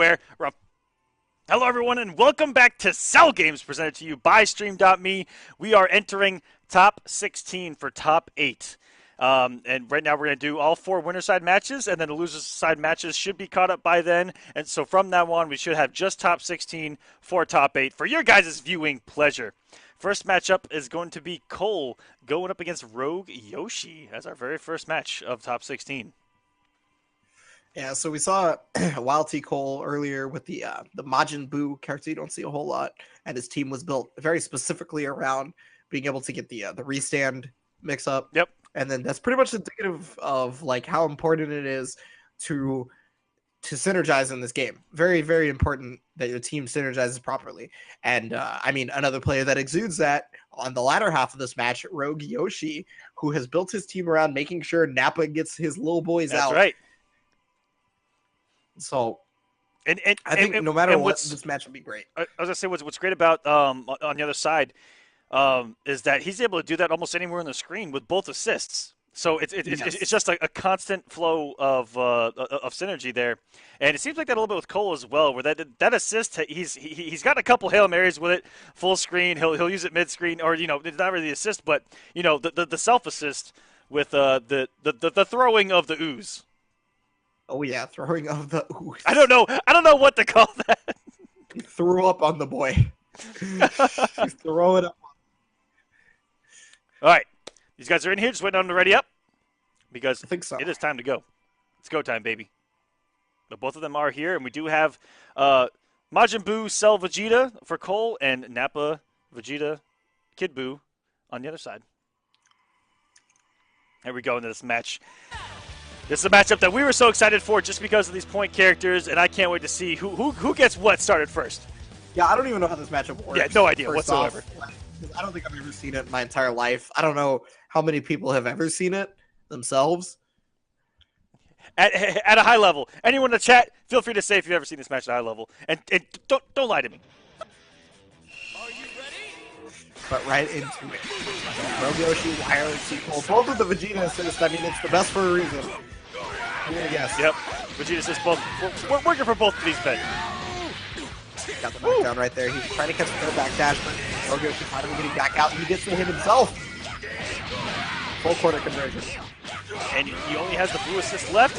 Where Hello everyone and welcome back to Cell Games, presented to you by Stream.me. We are entering top 16 for top 8. And right now we're going to do all 4 winner side matches, and then the loser side matches should be caught up by then. And so from now on, we should have just top 16 for top 8 for your guys' viewing pleasure. First matchup is going to be Cole going up against RogueYoshi as our very first match of top 16. Yeah, so we saw Wild T Cole earlier with the Majin Buu character you don't see a whole lot, and his team was built very specifically around being able to get the restand mix up. Yep. And then that's pretty much indicative of like how important it is to synergize in this game. Very, very important that your team synergizes properly. And I mean, another player that exudes that on the latter half of this match, RogueYoshi, who has built his team around making sure Nappa gets his little boys out. That's right. So, I think no matter what, this match would be great. I was gonna say what's great about on the other side is that he's able to do that almost anywhere on the screen with both assists. So it's just a constant flow of synergy there, and it seems like that a little bit with Cole as well, where that assist he's got a couple Hail Marys with it, full screen. He'll use it mid screen, or it's not really the assist, but the self assist with the throwing of the ooze. Oh yeah, throwing of the ooze. I don't know what to call that. He threw up on the boy. He's throwing up. All right, these guys are in here, just waiting on them to ready up, because I think so. It is time to go. It's go time, baby. But both of them are here, and we do have Majin Buu, Cell Vegeta for Cole, and Nappa, Vegeta, Kid Buu on the other side. Here we go into this match. This is a matchup that we were so excited for just because of these point characters, and I can't wait to see who gets what started first. Yeah, I don't even know how this matchup works. Yeah, no idea whatsoever. I don't think I've ever seen it in my entire life. I don't know how many people have ever seen it themselves. At a high level. Anyone in the chat, feel free to say if you've ever seen this match at a high level. And don't lie to me. Are you ready? But right into it. RogueYoshi, Wireless Sequel, both of the Vegeta assists. I mean, it's the best for a reason. I'm gonna guess. Yep. Vegeta assists both. We're working for both of these men. Got the knockdown right there. He's trying to catch the backdash, but RogueYoshi finally getting back out. He gets the hit himself. Full corner conversion. And he only has the blue assist left.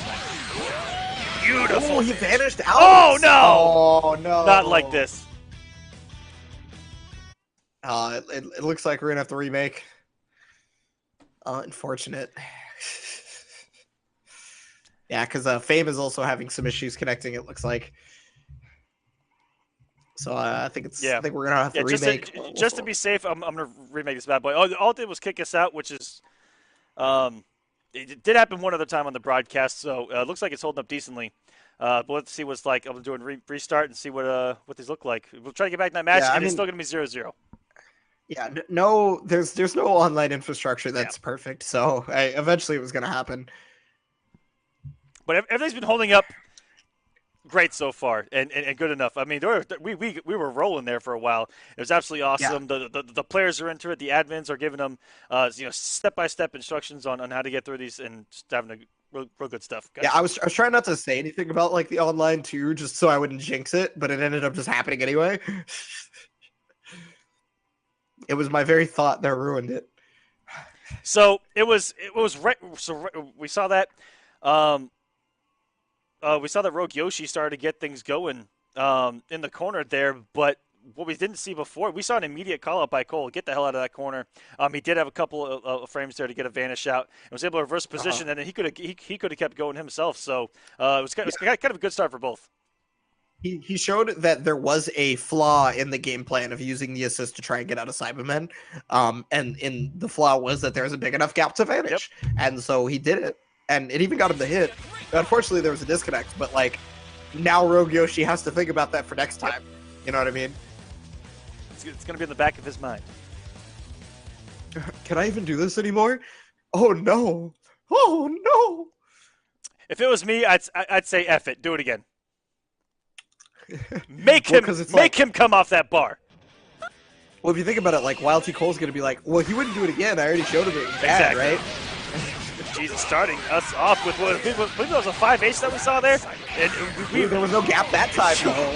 Beautiful. Oh, he vanished out. Oh, no. Oh, no. Not like this. It looks like we're going to have to remake. Unfortunate. Yeah, because Fame is also having some issues connecting, it looks like. So I think I think we're gonna have to remake. Just to be safe, I'm gonna remake this bad boy. All it did was kick us out, which is, it did happen one other time on the broadcast. So it looks like it's holding up decently. But let's see what's like. I'm doing restart and see what these look like. We'll try to get back in that match, and it's still gonna be 0-0. Yeah, no, there's no online infrastructure that's perfect. So eventually it was gonna happen. But everything's been holding up great so far, and good enough. I mean, we were rolling there for a while. It was absolutely awesome. Yeah. The players are into it. The admins are giving them step-by-step instructions on how to get through these, and just having real good stuff. Guys. Yeah, I was trying not to say anything about like the online too, just so I wouldn't jinx it, but it ended up just happening anyway. It was my very thought that ruined it. So it was right. So we saw that. We saw that RogueYoshi started to get things going in the corner there, but what we didn't see before, we saw an immediate call-out by Cole. Get the hell out of that corner. He did have a couple of frames there to get a vanish out and was able to reverse position, and then he could have kept going himself. So it was kind of a good start for both. He showed that there was a flaw in the game plan of using the assist to try and get out of Cybermen, and the flaw was that there was a big enough gap to vanish, and so he did it. And it even got him the hit. Unfortunately, there was a disconnect. But, like, now RogueYoshi has to think about that for next time. You know what I mean? It's going to be in the back of his mind. Can I even do this anymore? Oh, no. Oh, no. If it was me, I'd say F it. Do it again. Make him come off that bar. Well, if you think about it, like, Wild T Cole's going to be like, well, he wouldn't do it again. I already showed him it was bad, right? Jesus, starting us off with what I believe it was a 5H that we saw there. And There was no gap that time, though.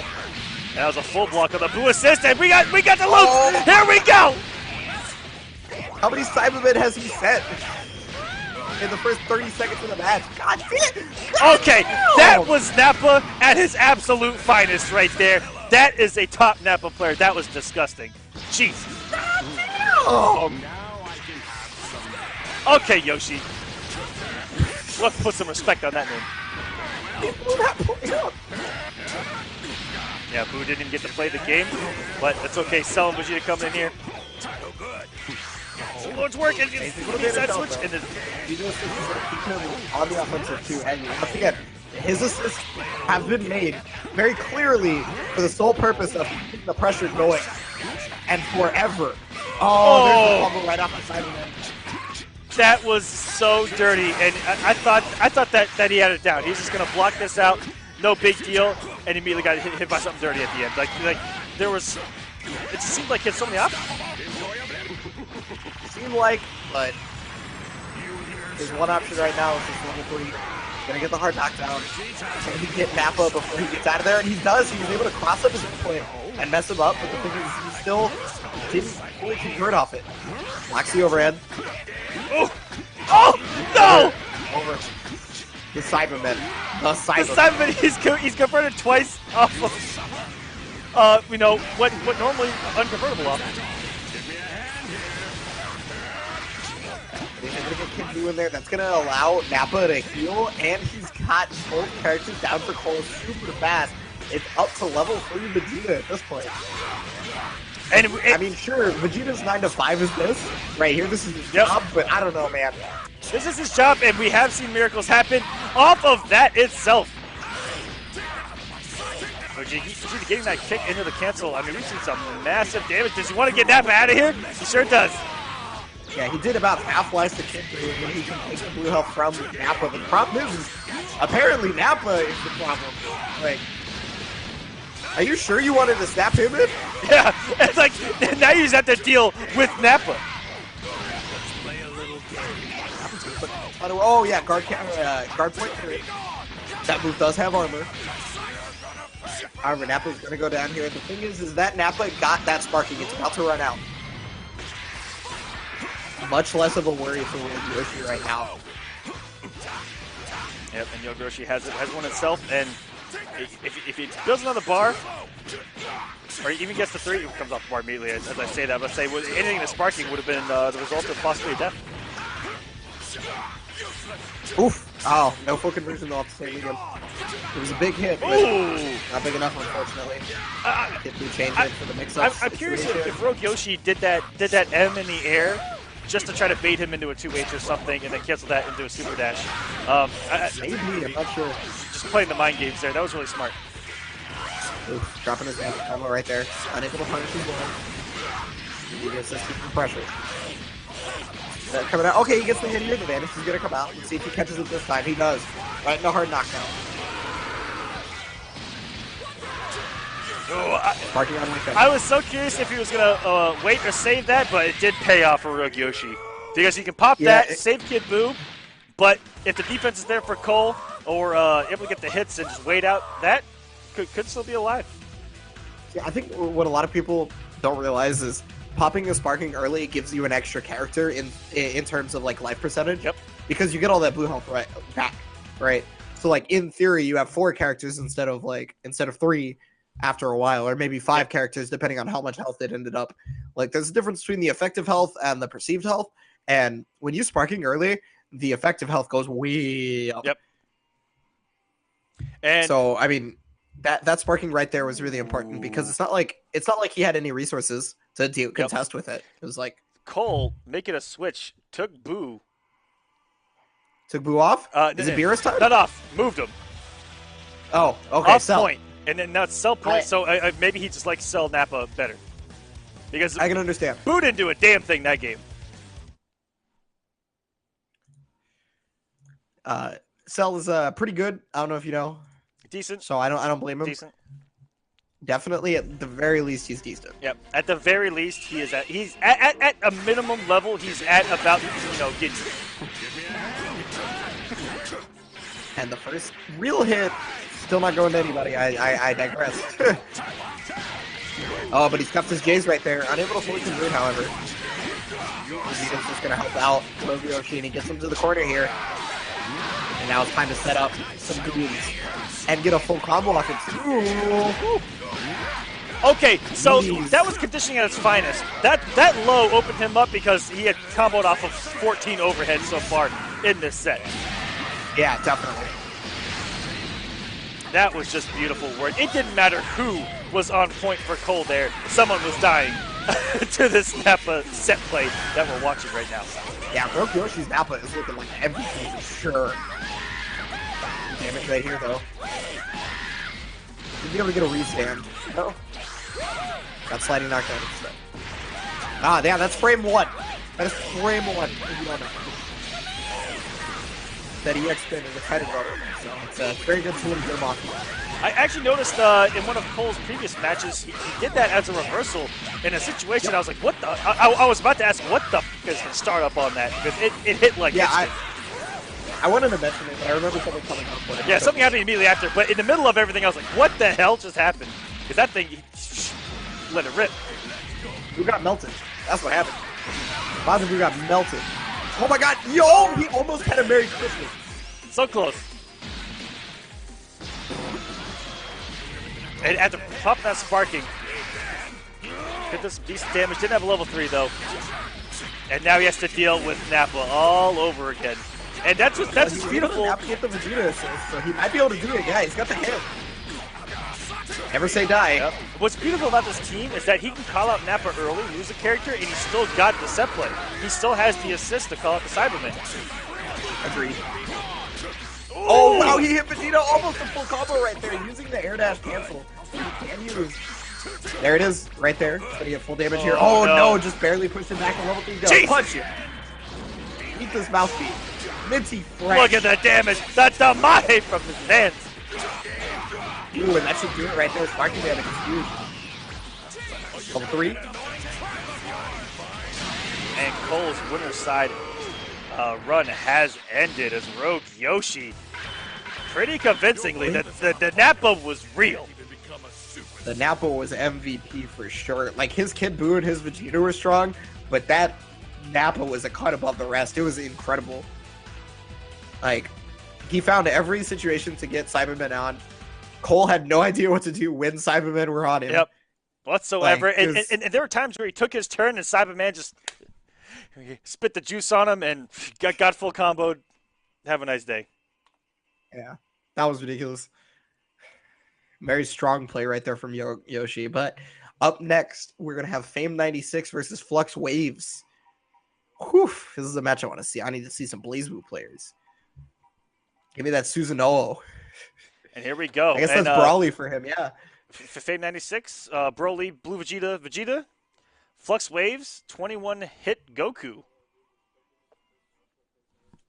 That was a full block of the blue assist, and we got the loop. Oh. Here we go. How many Cybermen has he set in the first 30 seconds of the match? God damn! Okay, that was Nappa at his absolute finest right there. That is a top Nappa player. That was disgusting. Jesus. Oh. Okay, Yoshi. Let's put some respect on that name. Yeah, Boo didn't even get to play the game, but that's okay. Cell and Vegeta coming in here. Oh, it's working. Side switch. And then on the offensive too. And once again, his assists have been made very clearly for the sole purpose of keeping the pressure going and forever. Oh, there's a combo right off the side of him. That was so dirty, and I thought that he had it down. He's just gonna block this out, no big deal, and immediately got hit by something dirty at the end. Like there was, it just seemed like he had so many options. Seemed like, but there's one option right now. It's just level 3. Gonna get the hard knockdown. Can he get Nappa before he gets out of there? And he does. He was able to cross up his point and mess him up. But the thing is, he still didn't fully convert off it. Blocks the overhead. Oh! Oh! No! Over the Cybermen. The Cybermen. He's converted twice off of, you know, what normally unconvertible off. They're gonna get Kid Buu in there. That's gonna allow Nappa to heal, and he's got both characters down for Cole super fast. It's up to level 3 Vegeta at this point. And I mean, sure, Vegeta's 9 to 5 is this right here. This is his job, but I don't know, man. This is his job, and we have seen miracles happen off of that itself. Vegeta getting that kick into the cancel. I mean, we've seen some massive damage. Does he want to get Nappa out of here? He sure does. Yeah, he did about half-life the Kid Buu, and he can take the blue health from Nappa. The problem is apparently Nappa is the problem. Like, are you sure you wanted to snap him in? Yeah, it's like, now you just have to deal with Nappa. Oh, yeah, guard point 3. That move does have armor. However, Nappa's going to go down here. The thing is that Nappa got that sparking. It's about to run out. Much less of a worry for RogueYoshi right now. Yep, and RogueYoshi has one itself, and if he builds another bar, or he even gets to 3, it comes off the bar immediately, as I say that, but say anything in sparking would have been the result of possibly a death. Oof. Oh, no full conversion though off the same medium. It was a big hit, but not big enough, unfortunately. Kid Buu changed it for the mix-up. I'm curious if RogueYoshi did that M in the air just to try to bait him into a 2H or something, and then cancel that into a super dash. Maybe, I'm not sure. Just playing the mind games there. That was really smart. Oof, dropping his combo right there. Unable to punish his wall. He gets this super pressure. Coming out. Okay, he gets the hitting advantage. He's gonna come out. Let's see if he catches it this time. He does. Right in the hard knockdown. I was so curious if he was gonna wait or save that, but it did pay off for RogueYoshi because he can pop that, save Kid Buu, but if the defense is there for Cole or able to get the hits and just wait out, that could still be alive. Yeah, I think what a lot of people don't realize is popping a sparking early gives you an extra character in terms of like life percentage. Yep. Because you get all that blue health back, right? So like in theory, you have 4 characters instead of 3 after a while, or maybe 5 characters depending on how much health it ended up. Like there's a difference between the effective health and the perceived health, and when you sparking early, the effective health goes way up. Yep. And so I mean, that sparking right there was really important because it's not like he had any resources to contest with it. It was like Cole making a switch, took Buu off. Is it Beerus time? Not off. Moved him. Oh, okay. Off point, and then now it's sell point. So maybe he just likes sell Nappa better because I can understand. Buu didn't do a damn thing that game. Cell is pretty good. I don't know if you know. Decent. So I don't blame him. Decent. Definitely, at the very least, he's decent. Yep. At the very least, he's at a minimum level. He's at about getting. And the first real hit, still not going to anybody. I digress. Oh, but he scuffed his J's right there. Unable to fully convert, however. Vegeta's just going to help out RogueYoshi, and he gets him to the corner here. And now it's time to set up some goons and get a full combo off it. Okay, so that was conditioning at its finest. That low opened him up because he had comboed off of 14 overheads so far in this set. Yeah, definitely. That was just beautiful work. It didn't matter who was on point for Cole there. Someone was dying to this Nappa set play that we're watching right now. Yeah, RogueYoshi's Nappa is looking like MVP for sure. Damage right here, though. You'll be able to get a restand. No. Got sliding knockdown instead. Ah, yeah, that's frame 1. That is frame 1. If you don't know. That EX spin is a credit voter, so it's a very good tool to get him off. I actually noticed in one of Cole's previous matches, he did that as a reversal in a situation. I was like, what the? I was about to ask, what the f is the startup on that? Because it hit like instant. I wanted to mention it, but I remember something coming up for it. Yeah, something happened immediately after. But in the middle of everything, I was like, what the hell just happened? Because that thing, let it rip. We got melted. That's what happened. Mazabu got melted. Oh my god, yo! He almost had a Merry Christmas. So close. And after pop that sparking, get this decent damage. Didn't have a level 3 though. And now he has to deal with Nappa all over again. And that's just beautiful. Nappa get the Vegeta assist, so he might be able to do it. Yeah, he's got the hit. Never say die. Yep. What's beautiful about this team is that he can call out Nappa early, lose a character, and he still got the set play. He still has the assist to call out the Cyberman. Agreed. Oh wow, he hit Vegeta almost a full combo right there, using the air dash cancel. He can use. There it is, right there. He's gonna get full damage here. Oh no, just barely pushed him back to level 3. Go. Punch him. Eat this mouthpiece. Minty fresh. Look at the damage. That's the Mahe from his hands. Ooh, and that should do it right there. Sparking damage is huge. Level 3. And Cole's winner's side run has ended as RogueYoshi, pretty convincingly, the Nappa was real. The Nappa was MVP for sure. Like, his Kid Buu and his Vegeta were strong, but that Nappa was a cut above the rest. It was incredible. Like, he found every situation to get Cybermen on. Cole had no idea what to do when Cybermen were on him. Yep, whatsoever. Like, and there were times where he took his turn and Cyberman just spit the juice on him and got full comboed. Have a nice day. Yeah, that was ridiculous. Very strong play right there from Yoshi. But up next, we're going to have Fame 96 versus FluxWavez. Whew, this is a match I want to see. I need to see some BlazBlue players. Give me that Susanoo. And here we go. I guess that's Brawly for him, yeah. For Fame 96, Broly, Blue Vegeta, FluxWavez, 21 hit Goku.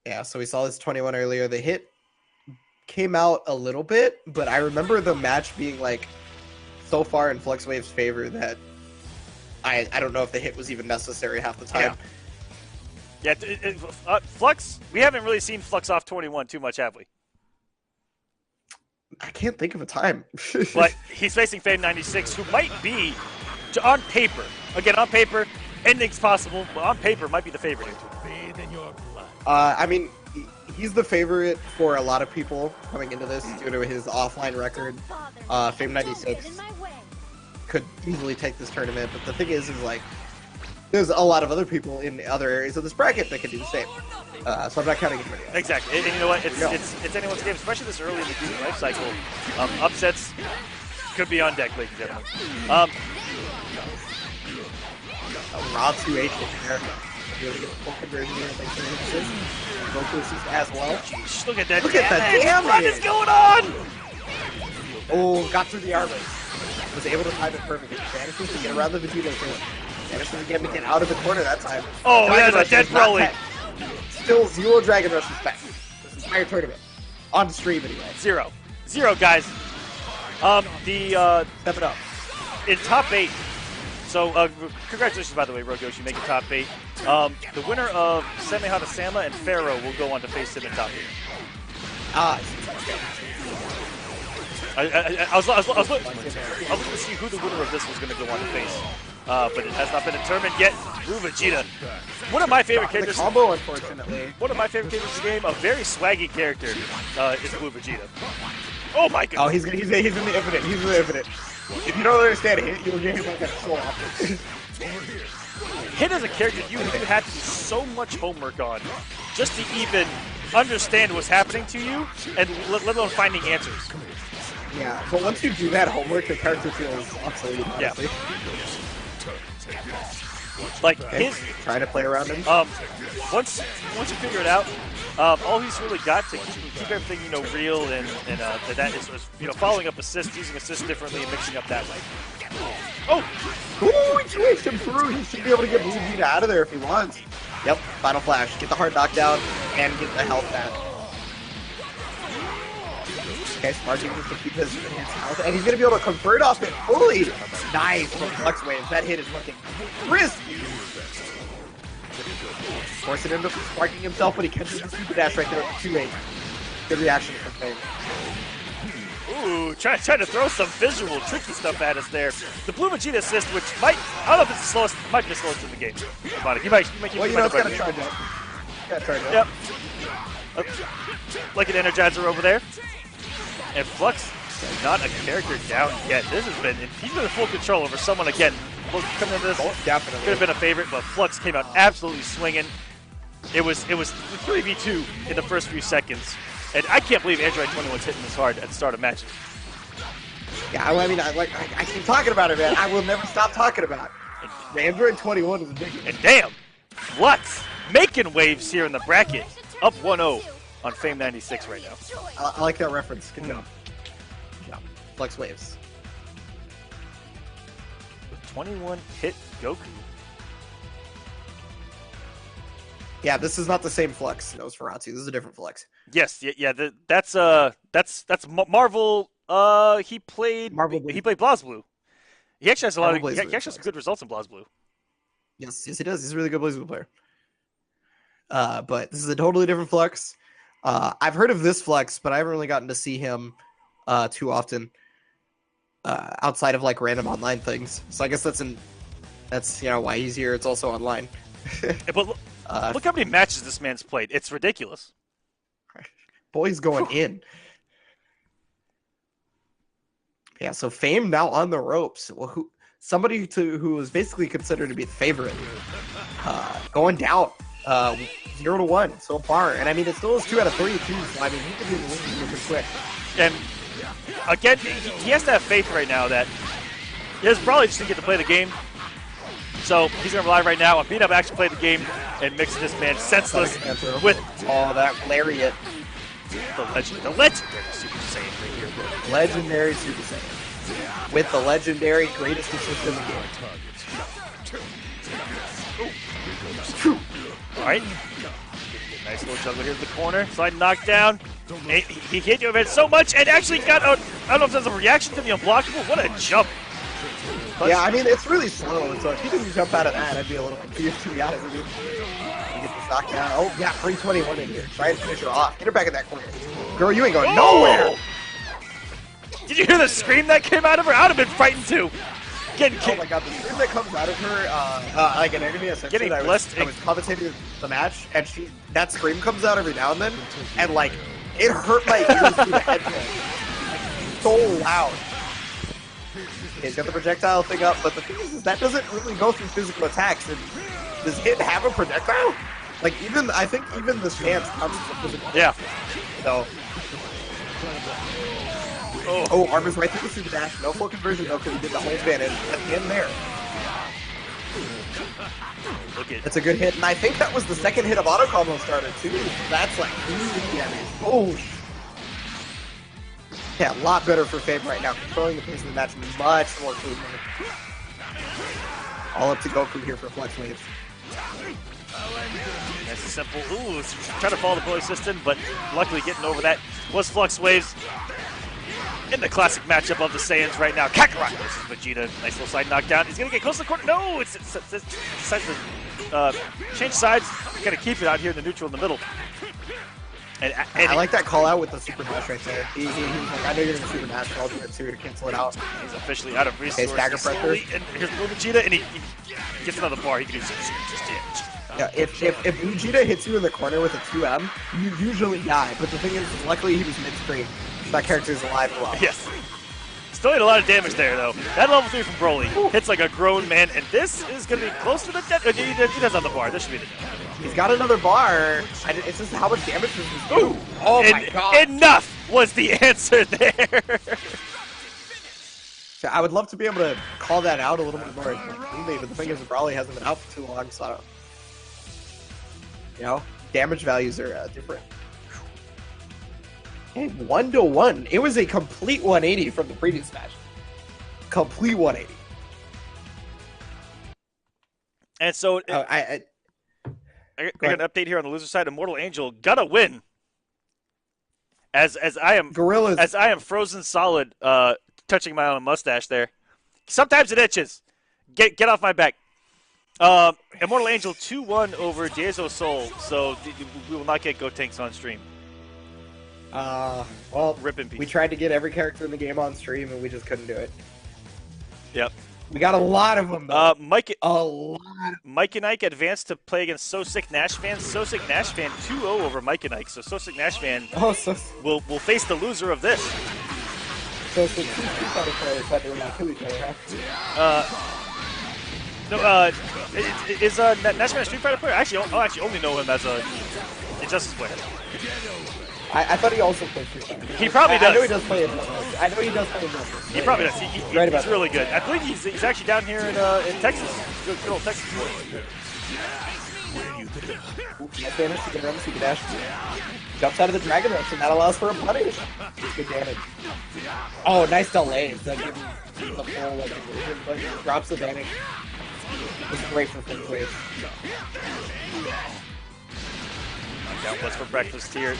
Yeah, so we saw this 21 earlier. The hit came out a little bit, but I remember the match being like so far in FluxWave's favor that I don't know if the hit was even necessary half the time. Yeah, Flux, we haven't really seen Flux off 21 too much, have we? I can't think of a time. But he's facing Fame 96, who might be, on paper, again, on paper, anything's possible, but on paper might be the favorite. I mean, he's the favorite for a lot of people coming into this due to his offline record. Fame 96 could easily take this tournament, but the thing is like, there's a lot of other people in other areas of this bracket that can do the same. So I'm not counting anybody else. Exactly. And you know what? It's anyone's game, especially this early in the game life cycle. Upsets could be on deck, ladies and gentlemen. Raw 2H there. You're going to get the full conversion here. Thanks for the assist. Goku assist as well. Jeez, look at that Look at that damage! What is going on? Oh, got through the armor. Was able to time it perfectly. Vanishes to get around the Vegeta sword. Vanishes again to get out of the corner that time. Oh, that's a dead Broly. Still 0 Dragon Rush respect. This entire tournament. On stream anyway. 0, guys. Step it up. In top 8. So, congratulations, by the way, RogueYoshi, making top 8. The winner of Semihata Sama and Pharaoh will go on to face him in top 8. I was looking to see who the winner of this was going to go on to face, but it has not been determined yet. Blue Vegeta, one of my favorite characters. The combo, unfortunately. One of my favorite characters in the game, a very swaggy character, is Blue Vegeta. Oh my god! Oh, he's in the infinite. He's in the infinite. If you don't understand it, you'll get him like that so often. Hit as a character you have to do so much homework on just to even understand what's happening to you, and let alone finding answers. Yeah, but once you do that homework, the character feels obsolete. Honestly. Yeah. Like Okay. Trying to play around him. Once you figure it out, all he's really got to keep everything real and that is following up assists, using assists differently, and mixing up that way. Oh! Ooh, he switched him through. He should be able to get Blue Vegeta out of there if he wants. Yep, final flash. Get the hard knockdown and get the health back. Okay, Smarty just to keep his health, and he's gonna be able to convert off it fully. Nice from FluxWavez. That hit is looking crispy. Forcing him to sparking himself, but he catches the super dash right there with the 2-8. Good reaction from Fame. Ooh, trying to throw some visual, tricky stuff at us there. The Blue Vegeta assist, which I don't know if it's the slowest, might be the slowest in the game. You might Well, it's got to charge up. Got to charge up. Yep. Like an Energizer over there. And Flux, not a character down yet. He's been in full control over someone again. Coming into this, Definitely. could have been a favorite, but Flux came out absolutely swinging. It was 3v2 in the first few seconds, and I can't believe Android 21's hitting this hard at the start of matches. Yeah, I mean, I keep talking about it, man. I will never stop talking about it. The Android 21 is big. And damn, Flux making waves here in the bracket, up 1-0 on Fame 96 right now. I like that reference. Good job. Good job. FluxWavez. 21 hit Goku. Yeah, this is not the same Flux. That was Ferrazzi. This is a different Flux. Yes, yeah. That's Marvel. He played BlazBlue. He actually has he actually has some good results in BlazBlue. Yes, he does. He's a really good BlazBlue player. But this is a totally different Flux. I've heard of this Flux, but I haven't really gotten to see him too often outside of like random online things. So I guess that's why he's here. It's also online. But look how many matches this man's played. It's ridiculous. Boy's going in. Yeah, so Fame now on the ropes. Well, somebody who was basically considered to be the favorite, going down 0-1 so far, and I mean it still is 2 out of 3 too. So I mean he could be winning super quick. And again, he has to have faith right now that he's probably just gonna get to play the game. So he's gonna rely right now on being able to actually play the game and mix this man senseless with that lariat. The legendary Super Saiyan right here. Legendary Super Saiyan. With the legendary greatest assist in the game. Alright. Nice little juggle here in the corner. Slide knockdown. He hit you over it so much and actually got I don't know if that's a reaction to the unblockable. What a jump. Yeah, I mean, it's really slow, so if he didn't jump out of that, I'd be a little confused, to be honest with you. You get this knockdown. Oh, yeah, 321 in here. Try and finish her off. Get her back in that corner. Girl, you ain't going nowhere. Did you hear the scream that came out of her? I would have been frightened too. Oh my god, the scream that comes out of her, like an enemy, essentially. I was commentating the match, and that scream comes out every now and then, and like, it hurt my ears through the headphones. So loud. He's got the projectile thing up, but the thing is that doesn't really go through physical attacks. And does it have a projectile? Like, I think even the stance counts as a physical attack. Yeah. So. Oh, Armin's right through the super dash. No full conversion though, because he did the whole advantage at the end there. That's a good hit, and I think that was the second hit of auto combo starter too. That's like damage. Oh. Yeah, a lot better for Fame right now. Controlling the pace of the match much more cleanly. All up to Goku here for FluxWavez. Nice and simple. Ooh, trying to follow the bully system, but luckily getting over that was FluxWavez. In the classic matchup of the Saiyans right now. Kakarot versus Vegeta. Nice little side knockdown. He's going to get close to the corner. No! It's decides to change sides. Got to keep it out here in the neutral in the middle. I like that call out with the super dash right there. He was like, I know you're gonna super dash, but I'll do it too to cancel it out. He's officially out of resources. Stagger pressure. And here's Blue Vegeta, and he gets another bar. He can do some serious damage. Yeah, if Vegeta hits you in the corner with a 2M, you usually die. But the thing is, luckily he was mid-screen. That character's alive and well. Yes. Still did a lot of damage there, though. That level 3 from Broly hits like a grown man, and this is going to be close to the death. He does on the bar. This should be the death. He's got another bar. It's just how much damage does this do? Oh my god. Enough was the answer there. So I would love to be able to call that out a little bit more cleanly, but the thing is, Broly hasn't been out for too long, so I don't... You know, damage values are different. And 1-1. It was a complete 180 from the previous match. Complete 180. And so I got an update here on the loser side. Immortal Angel got a win. As I am Gorillas. As I am frozen solid, touching my own mustache there. Sometimes it itches. Get off my back. Immortal Angel 2-1 over Jezo Soul. So we will not get Gotenks on stream. Well, Rip in peace. We tried to get every character in the game on stream, and we just couldn't do it. Yep. We got a lot of them, though. Mike A and Ike advanced to play against So Sick Nash Fan. So Sick Nash Fan 2-0 over Mike and Ike. So Sick Nash Fan will face the loser of this. So two Fighter players had to not kill each other, huh? No, is Nash Fan a Street Fighter player? Actually, I actually only know him as a Injustice player. I thought he also plays Street Fighter. He probably does. I know he does play Injustice. I know he does play Injustice. He probably does. He's really good. I believe he's actually down here in Texas. Good old Texas boy. Nice damage to get around the Super Dash. Jumps out of the Dragon Rush, and that allows for a punish. Good damage. Oh, nice delay. So give him the full illusion, but drops the damage. It's great for FluxWavez. Got what's for breakfast here.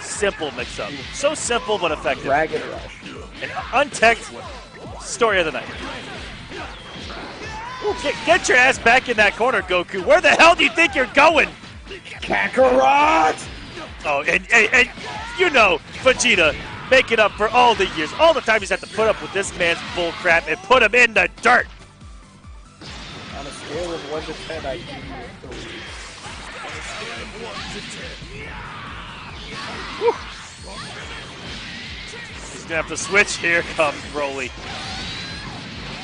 Simple mix-up. So simple but effective. Dragon Rush. An untech'd story of the night. Ooh, get your ass back in that corner, Goku. Where the hell do you think you're going? Kakarot! Oh, and you know, Vegeta making up for all the years, all the time he's had to put up with this man's bull crap and put him in the dirt. On a scale of 1 to 10, I give you a 3. Whew. He's gonna have to switch. Here comes Broly.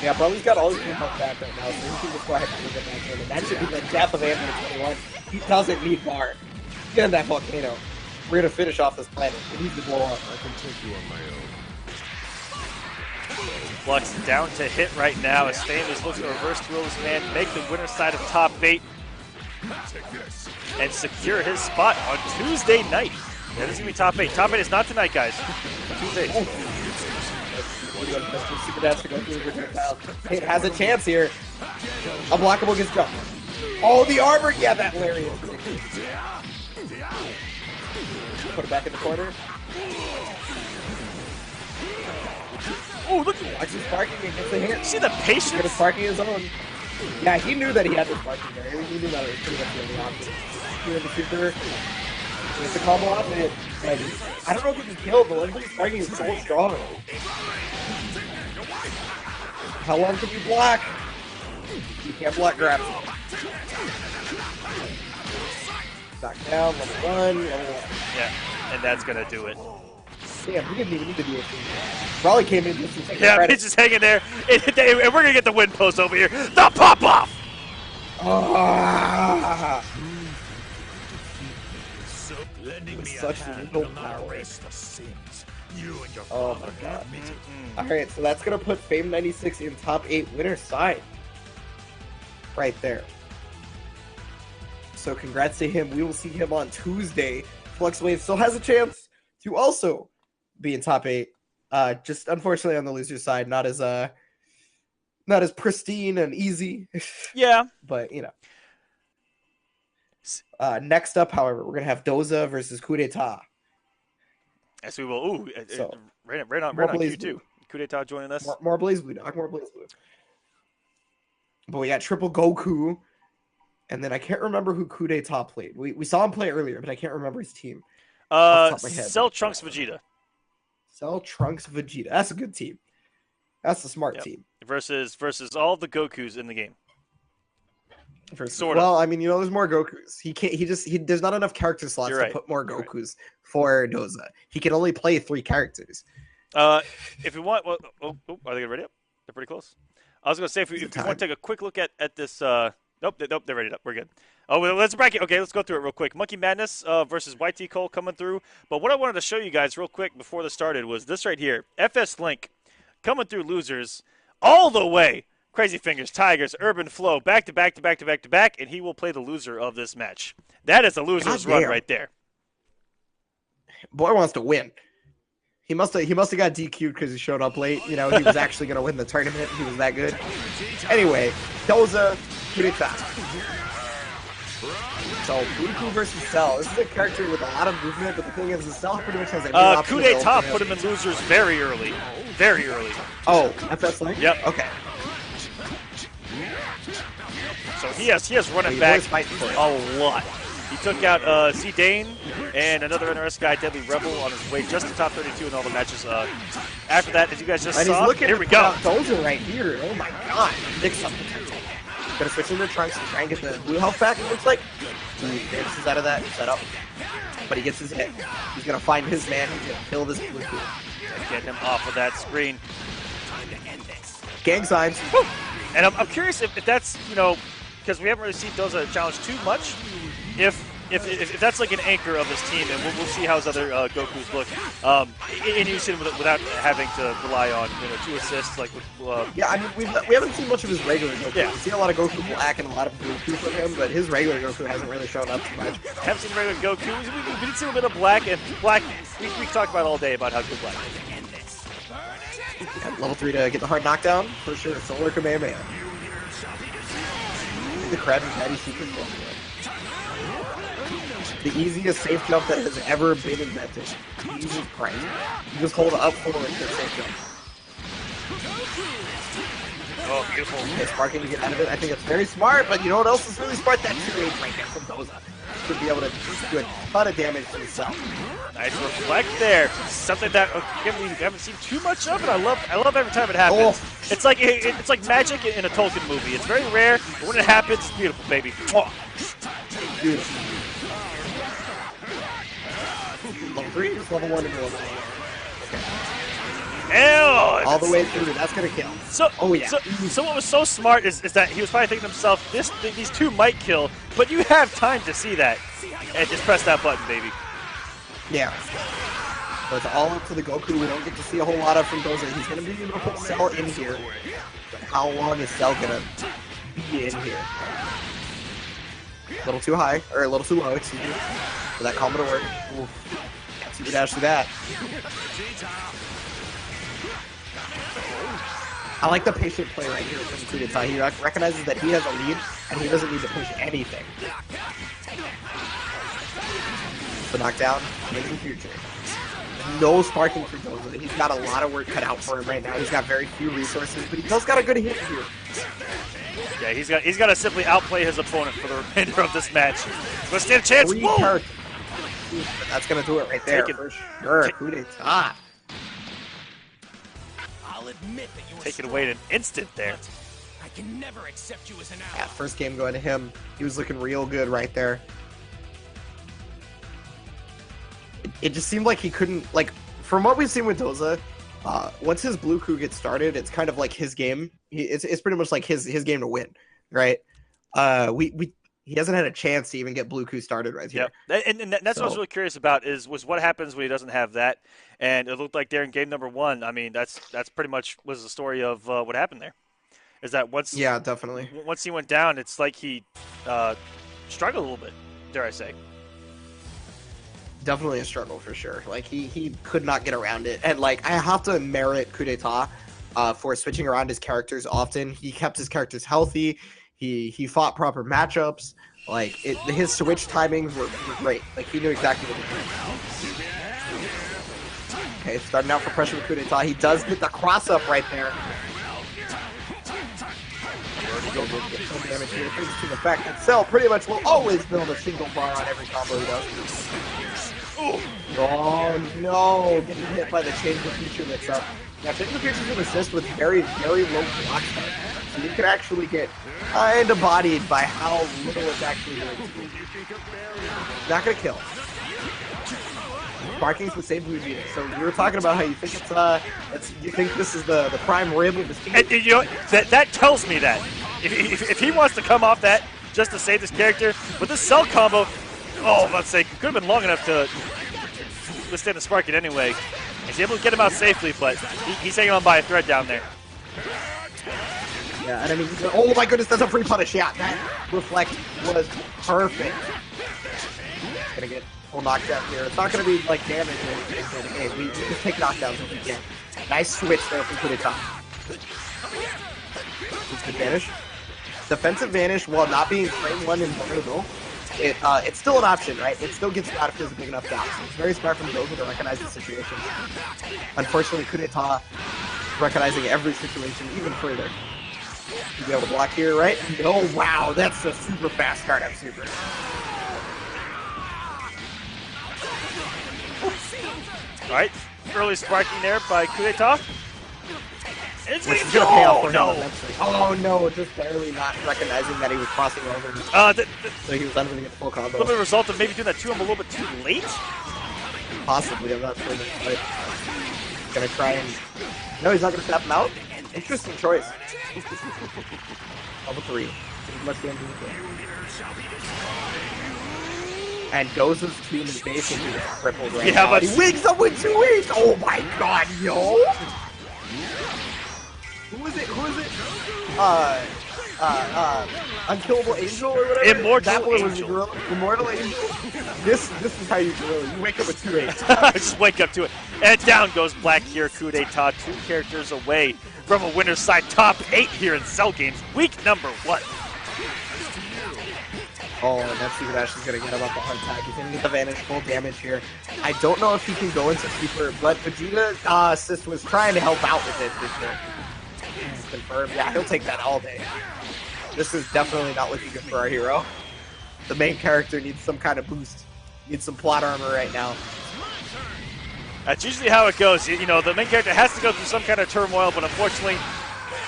Yeah, Broly's got all his game health back right now, so he can just go ahead and get back in. And that should be the death of Android 21. He doesn't need bar. Get in that volcano. We're gonna finish off this planet. It needs to blow up. I can take you on my own. Flux down to hit right now as Famous looks to reverse throw this man, make the winner side of top 8, and secure his spot on Tuesday night. Yeah, this is gonna be top 8. Top 8 is not tonight, guys. Tuesday. Super dash to go through the projectile. It has a chance here. Unblockable gets jumped. Oh, the armor! Yeah, that lariat. Put it back in the corner. Oh, look! Watch his sparking against the hand. See the patience? He's sparking his own. Yeah, he knew that he had the sparking there. He knew that it was pretty much the only option. Here the super. It's a combo off it. Like, I don't know if he can kill, but Lincoln's sparking is so strong. How long can you block? You can't block grabs. Knock down, level 1, level 1. Yeah, and that's gonna do it. Damn, he didn't even need to be a team. Probably came in just to take Yeah, credit. he's just hanging there, and we're gonna get the win post over here. The pop off! Ah! Such little power. Oh my god. Alright, so that's gonna put Fame 96 in top 8 winner side. Right there. So congrats to him. We will see him on Tuesday. FluxWavez still has a chance to also be in top 8. Just unfortunately on the loser side, not as pristine and easy. Yeah. But you know. Next up, however, we're gonna have Doza versus Coup d'etat. Yes, we will. Ooh, So, right on Blaze Q2. Blue. Coup d'etat joining us. More Blaze Blue, Doc. More Blaze Blue. But we got Triple Goku, and then I can't remember who Coup d'etat played. We saw him play earlier, but I can't remember his team. off the top of my head. Cell Trunks Vegeta. Cell Trunks Vegeta. That's a good team. That's a smart team. Versus all the Gokus in the game. Sort of. Well, I mean, there's more Gokus. He can't. There's not enough character slots to put more Gokus for Doza. He can only play 3 characters. If you want, well, are they ready up? They're pretty close. I was gonna say if you want to take a quick look at this. Nope, they're ready up. We're good. Oh, well, let's bracket. Okay, let's go through it real quick. Monkey Madness versus YT Cole coming through. But what I wanted to show you guys real quick before this started was this right here. FS Link coming through losers all the way. Crazy Fingers, Tigers, Urban Flow, back to back to back to back to back, and he will play the loser of this match. That is a loser's run right there. Boy wants to win. He must have got DQ'd because he showed up late. He was actually going to win the tournament. He was that good. Anyway, Doza, Kurita. So, Bluku versus Cell. This is a character with a lot of movement, but the thing is, Cell pretty much has every option. Kudeta put him in losers very early. Very early. Oh, FS Link? Yep. Okay. So he has running back a lot. He took out Zidane and another NRS guy, Deadly Rebel, on his way just to top 32 in all the matches. After that, as you guys just saw, here we go. Doza right here. Oh my god. Mix up the tempting. Gonna switch into Trunks to try and get the blue health back, it looks like. He dances out of that setup. But he gets his hit. He's gonna find his man. He's gonna kill this blue crew. Get him off of that screen. Gang signs. Woo! And I'm curious if that's, because we haven't really seen Doza challenge too much, if that's like an anchor of his team, and we'll see how his other Gokus look. And you see him without having to rely on 2 assists like with. Yeah, I mean we haven't seen much of his regular Goku. Yeah. We've seen a lot of Goku Black and a lot of Goku from him, but his regular Goku hasn't really shown up too much. Haven't seen regular Goku. We did see a bit of Black, and Black we talked about all day about how good Black is. Level 3 to get the hard knockdown for sure. Solar Kamehameha. The Krabby Patty Super Jump. The easiest safe jump that has ever been invented. Jesus Christ. You just hold up forward for a safe jump. Oh, beautiful. It's sparking to get out of it. I think it's very smart, but you know what else is really smart? That 2-8 right there from Doza. Should be able to do a ton of damage to himself. Nice reflect there. Something that we haven't seen too much of, and I love every time it happens. Oh. It's like magic in a Tolkien movie. It's very rare, but when it happens, it's beautiful, baby. Beautiful. Level 3 is level 1 and level 9. All the way through. That's gonna kill. So what was so smart is that he was probably thinking to himself, these 2 might kill, but you have time to see that, and just press that button, baby. Yeah. So it's all up to the Goku. We don't get to see a whole lot of from Doza. He's gonna be able to put Cell in here. But how long is Cell gonna be in here? A little too high, or a little too low, excuse me, for that combo to work. Oof. Super dash to that. I like the patient play right here from Kudeta. He recognizes that he has a lead, and he doesn't need to push anything. The knockdown in the future. No sparking for Doza. He's got a lot of work cut out for him right now. He's got very few resources, but he does got a good hit here. Yeah, he's got to simply outplay his opponent for the remainder of this match. Let's stand a chance. That's gonna do it right there. For sure. Kudeta. Take it away in an instant there. I can never accept you as an ally. Yeah, first game going to him. He was looking real good right there. It just seemed like he couldn't, like, from what we've seen with Doza, once his blue coup gets started, it's kind of like his game. It's pretty much like his game to win, right? He hasn't had a chance to even get blue coup started right here. Yep. And that's what I was really curious about was what happens when he doesn't have that. And it looked like there in game number 1, I mean, that's pretty much was the story of what happened there. Is that once definitely. Once he went down, it's like he struggled a little bit, dare I say. Definitely a struggle for sure. Like he could not get around it. And like I have to merit Kudeta for switching around his characters often. He kept his characters healthy. He fought proper matchups. Like his switch timings were great. Like he knew exactly what to do. Okay, starting out for pressure with Kudeta. He does get the cross up right there. Some damage here. Brings to the fact that Cell pretty much will always build a single bar on every combo he does. Ooh. Oh no! Getting hit by the change of feature mix up. Now, change of features can assist with very, very low block time. So you can actually get kind of bodied by how little it's actually doing to you. Not gonna kill. Sparking's the same blue unit. So you were talking about how you think it's you think this is the prime rib of the team. And you know that tells me that if he wants to come off that just to save this character with this cell combo, oh, let's say could have been long enough to withstand the sparking anyway. He's able to get him out safely, but he's hanging on by a thread down there. Yeah, and I mean, oh my goodness, that's a free punish. Yeah, that reflect was perfect. Gonna get full knockdown here. It's not gonna be like damage or anything, but hey, we just take knockdowns if we can. Nice switch there from Kudeta. Good vanish. Defensive vanish, while not being frame one and vulnerable, it's still an option, right? It still gets you out if there's a big enough gap. So it's very smart from Doza to recognize the situation. Unfortunately, Kudeta recognizing every situation even further. You'll be able to block here, right? Oh, wow, that's a super fast startup super. All right, early sparking there by Kudeta. Which is going to pay off for him eventually. Oh no, just barely not recognizing that he was crossing over. So he was unable to get the full combo. A little bit of a result of maybe doing that to him a little bit too late? Possibly, I'm not sure. But gonna try and... No, he's not going to snap him out? Interesting choice. Level 3. Much damage. And Doza's team is basically crippled right now. But he wigs up with 2 E's! Oh my god, yo! Who is it? Unkillable Angel or whatever? Immortal Angel. Immortal Angel? This is how you gorilla. You wake up with 2 A's. Just wake up to it. And down goes Black here, Kudeta, 2 characters away from a winner's side top 8 here in Cell Games, week number 1. Oh, and that Super Dash is going to get him up a hard tag. He's going to get the Vanish full damage here. I don't know if he can go into Super, but Vegeta assist was trying to help out with it. Confirmed. Yeah, he'll take that all day. This is definitely not looking good for our hero. The main character needs some kind of boost. Needs some plot armor right now. That's usually how it goes. You know, the main character has to go through some kind of turmoil, but unfortunately,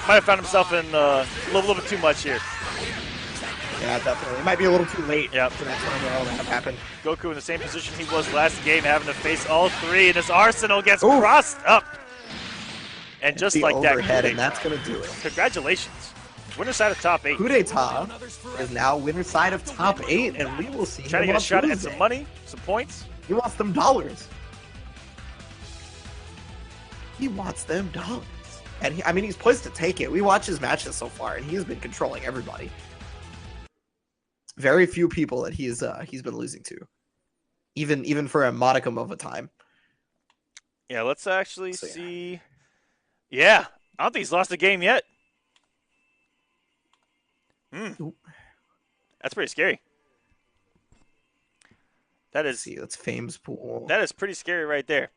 might have found himself in a little bit too much here. Yeah, definitely. It might be a little too late for that turmoil to have happened. Goku in the same position he was last game, having to face all 3, and his arsenal gets crossed up. And just the like overhead, that, and that's going to do it. Congratulations. Winner side of top 8. Kudeta is now winner side of top 8, and we will see trying to get a shot at some money, some points. He wants them dollars. He wants them dollars. And I mean, he's poised to take it. We watch his matches so far, and he's been controlling everybody. Very few people that he's been losing to, even for a modicum of a time. Yeah, let's actually see. Yeah, I don't think he's lost a game yet. That's pretty scary. That is. That's Fame's pool. That is pretty scary right there.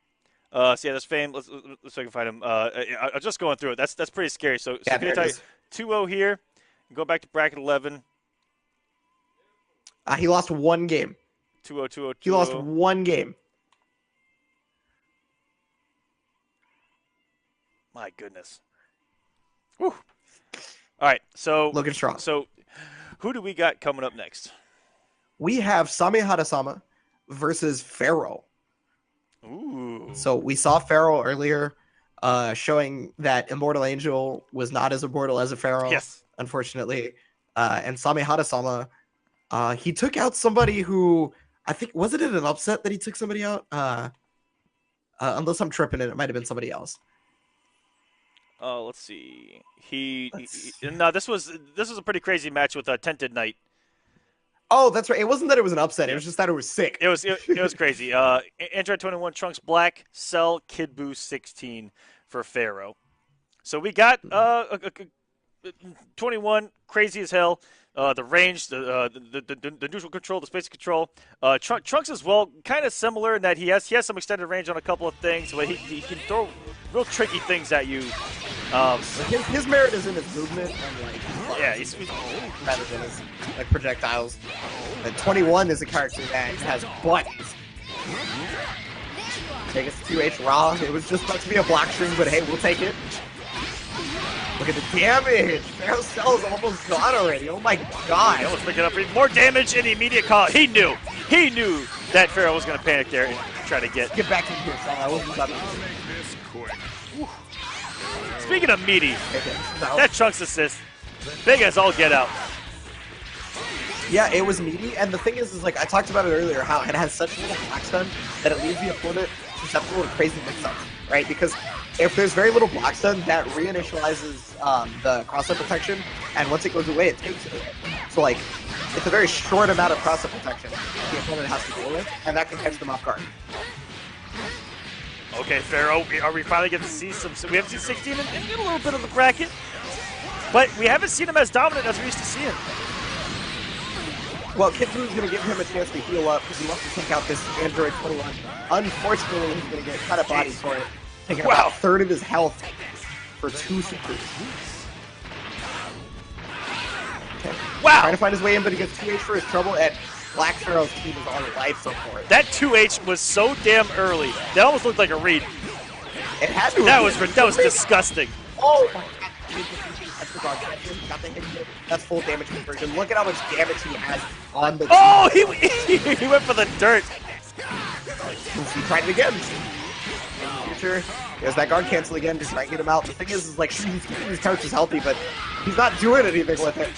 So yeah, that's Fame. Let's see if I can find him. I'm just going through it. That's pretty scary. So yeah, can I tell you 2-0 here? Go back to bracket 11. He lost 1 game. 2-0, 2-0, 2-0. He lost 1 game. My goodness. Whew. All right, so looking strong. So who do we got coming up next? We have Samehada-sama versus Pharaoh. Ooh. So we saw Pharaoh earlier, showing that Immortal Angel was not as immortal as a Pharaoh. Yes. Unfortunately. And Samehada-sama, he took out somebody who, I think, was it in an upset that he took somebody out? Unless I'm tripping it might have been somebody else. Oh, let's see. No, this was a pretty crazy match with Tented Knight. Oh, that's right. It wasn't that it was an upset. It was just that it was sick. It was crazy. Android 21, Trunks Black, Cell, Kid Buu 16 for Pharaoh. So we got 21, crazy as hell. The range, the neutral control, the space control. Trunks as well, kind of similar in that he has some extended range on a couple of things, but he can throw real tricky things at you. His merit is in his movement and he's rather than his projectiles. And 21 is a character that has buttons. Take us 2H raw. It was just about to be a block string, but hey, we'll take it. Look at the damage. Pharaoh's cell is almost gone already. Oh my god. He almost picking up more damage in the immediate call. He knew that Pharaoh was going to panic there and try to get back to here, Sal. I wasn't about to. Speaking of meaty, that Trunks assist, big as all get out. Yeah, it was meaty, and the thing is like I talked about it earlier, how it has such little block stun that it leaves the opponent susceptible to crazy mix-ups, right? Because if there's very little block stun, that reinitializes the cross-up protection, and once it goes away, it takes it away. So like, it's a very short amount of cross-up protection the opponent has to deal with, and that can catch them off guard. Okay, Pharaoh, are we finally going to see some? We haven't seen 16 and get a little bit of the bracket, but we haven't seen him as dominant as we used to see him. Well, Kid Blue's going to give him a chance to heal up because he wants to take out this Android 21. Unfortunately, he's going to get cut a body for it, taking about a third of his health for 2 supers. Okay. Wow! Trying to find his way in, but he gets 2H for his trouble, and Black Pharaoh's team is on life support. That 2H was so damn early. That almost looked like a read. It had to. That was disgusting. Oh my god! That's the dog. Got the hit. That's full damage conversion. Look at how much damage he has on the. Oh, he went for the dirt. He tried it again. Future. There's that guard cancel again to try and get him out. The thing is like he's keeping his couches healthy, but he's not doing anything with it.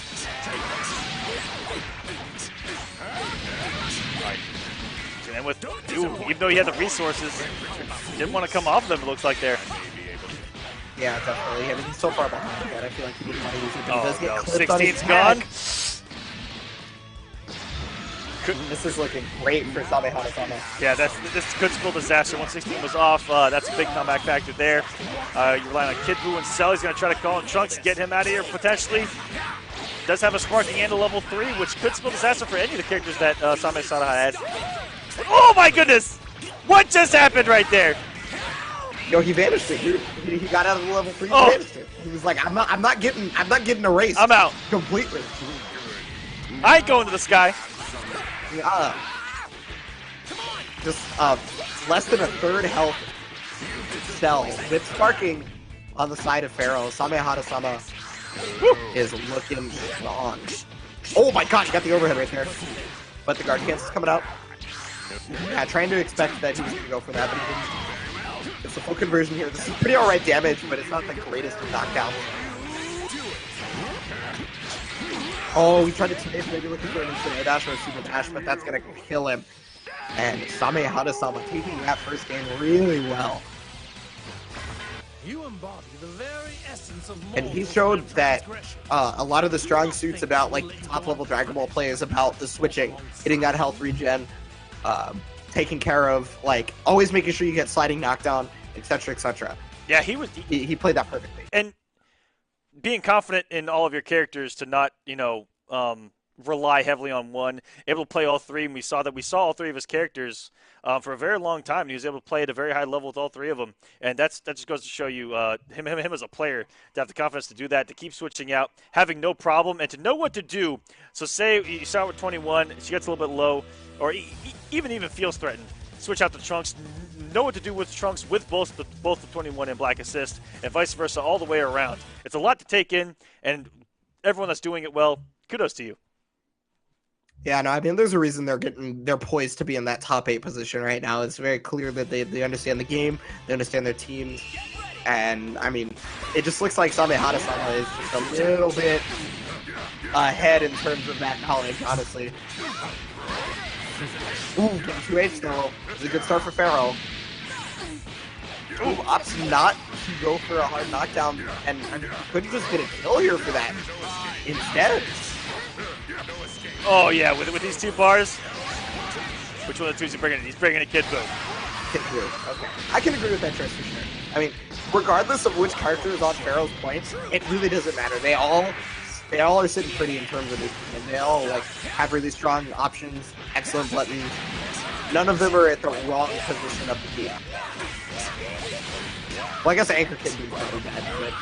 And with even though he had the resources, didn't want to come off them. It looks like there. Yeah, definitely. I mean, he's so far behind that. I feel like he didn't want to use it. Oh, does get no. clipped on his 16's gone. This is looking great for Samehana-sama. Yeah, this could spill disaster. 116 was off. That's a big comeback factor there. You're relying on Kid Buu and Cell. He's going to try to call in Trunks, get him out of here potentially. Does have a sparking and a level 3, which could spill disaster for any of the characters that Samehana had. Oh my goodness! What just happened right there? Yo, he vanished it. He got out of the level 3. He vanished it. He was like, I'm not getting erased. I'm out completely. I ain't going to the sky. Just less than a third health Cell with sparking on the side of Pharaoh. Samehana-sama is looking strong. Oh my god, he got the overhead right there. But the guard cancel's coming out. Yeah, trying to expect that he was going to go for that, but he didn't. It's a full conversion here. This is pretty alright damage, but it's not the greatest of knockdowns. Oh, he tried to team maybe looking for an instant air dash or a super dash, but that's going to kill him. And Samehana-sama taking that first game really well. You embody the very essence of and he showed that a lot of the strong suits about like top level Dragon Ball play is about the switching, getting that health regen, taking care of like always making sure you get sliding knockdown, etc., etc. Yeah, he played that perfectly. And being confident in all of your characters to not, rely heavily on one, able to play all three, and we saw all three of his characters for a very long time, and he was able to play at a very high level with all three of them, and that just goes to show you him as a player, to have the confidence to do that, to keep switching out, having no problem, and to know what to do. So say you start with 21, she gets a little bit low, or even feels threatened, switch out the Trunks, know what to do with Trunks with both the 21 and Black Assist, and vice versa all the way around. It's a lot to take in, and everyone that's doing it well, kudos to you. Yeah, no, I mean, there's a reason they're poised to be in that top 8 position right now. It's very clear that they understand the game, they understand their teams, and I mean, it just looks like Samehana-sama is just a little bit ahead in terms of that knowledge, honestly. Ooh, 2H though. It's a good start for Pharaoh. Ooh, opts not to go for a hard knockdown, and could just get a kill here for that instead. Oh yeah, with these two bars, which one of the two is he bringing in? He's bringing a Kid Buu. Kid Buu, okay. I can agree with that choice for sure. I mean, regardless of which character is on Pharaoh's points, it really doesn't matter. They all are sitting pretty in terms of this team, and they all like have really strong options, excellent buttons. None of them are at the wrong position of the team. Well, I guess Anchor can be really bad, but...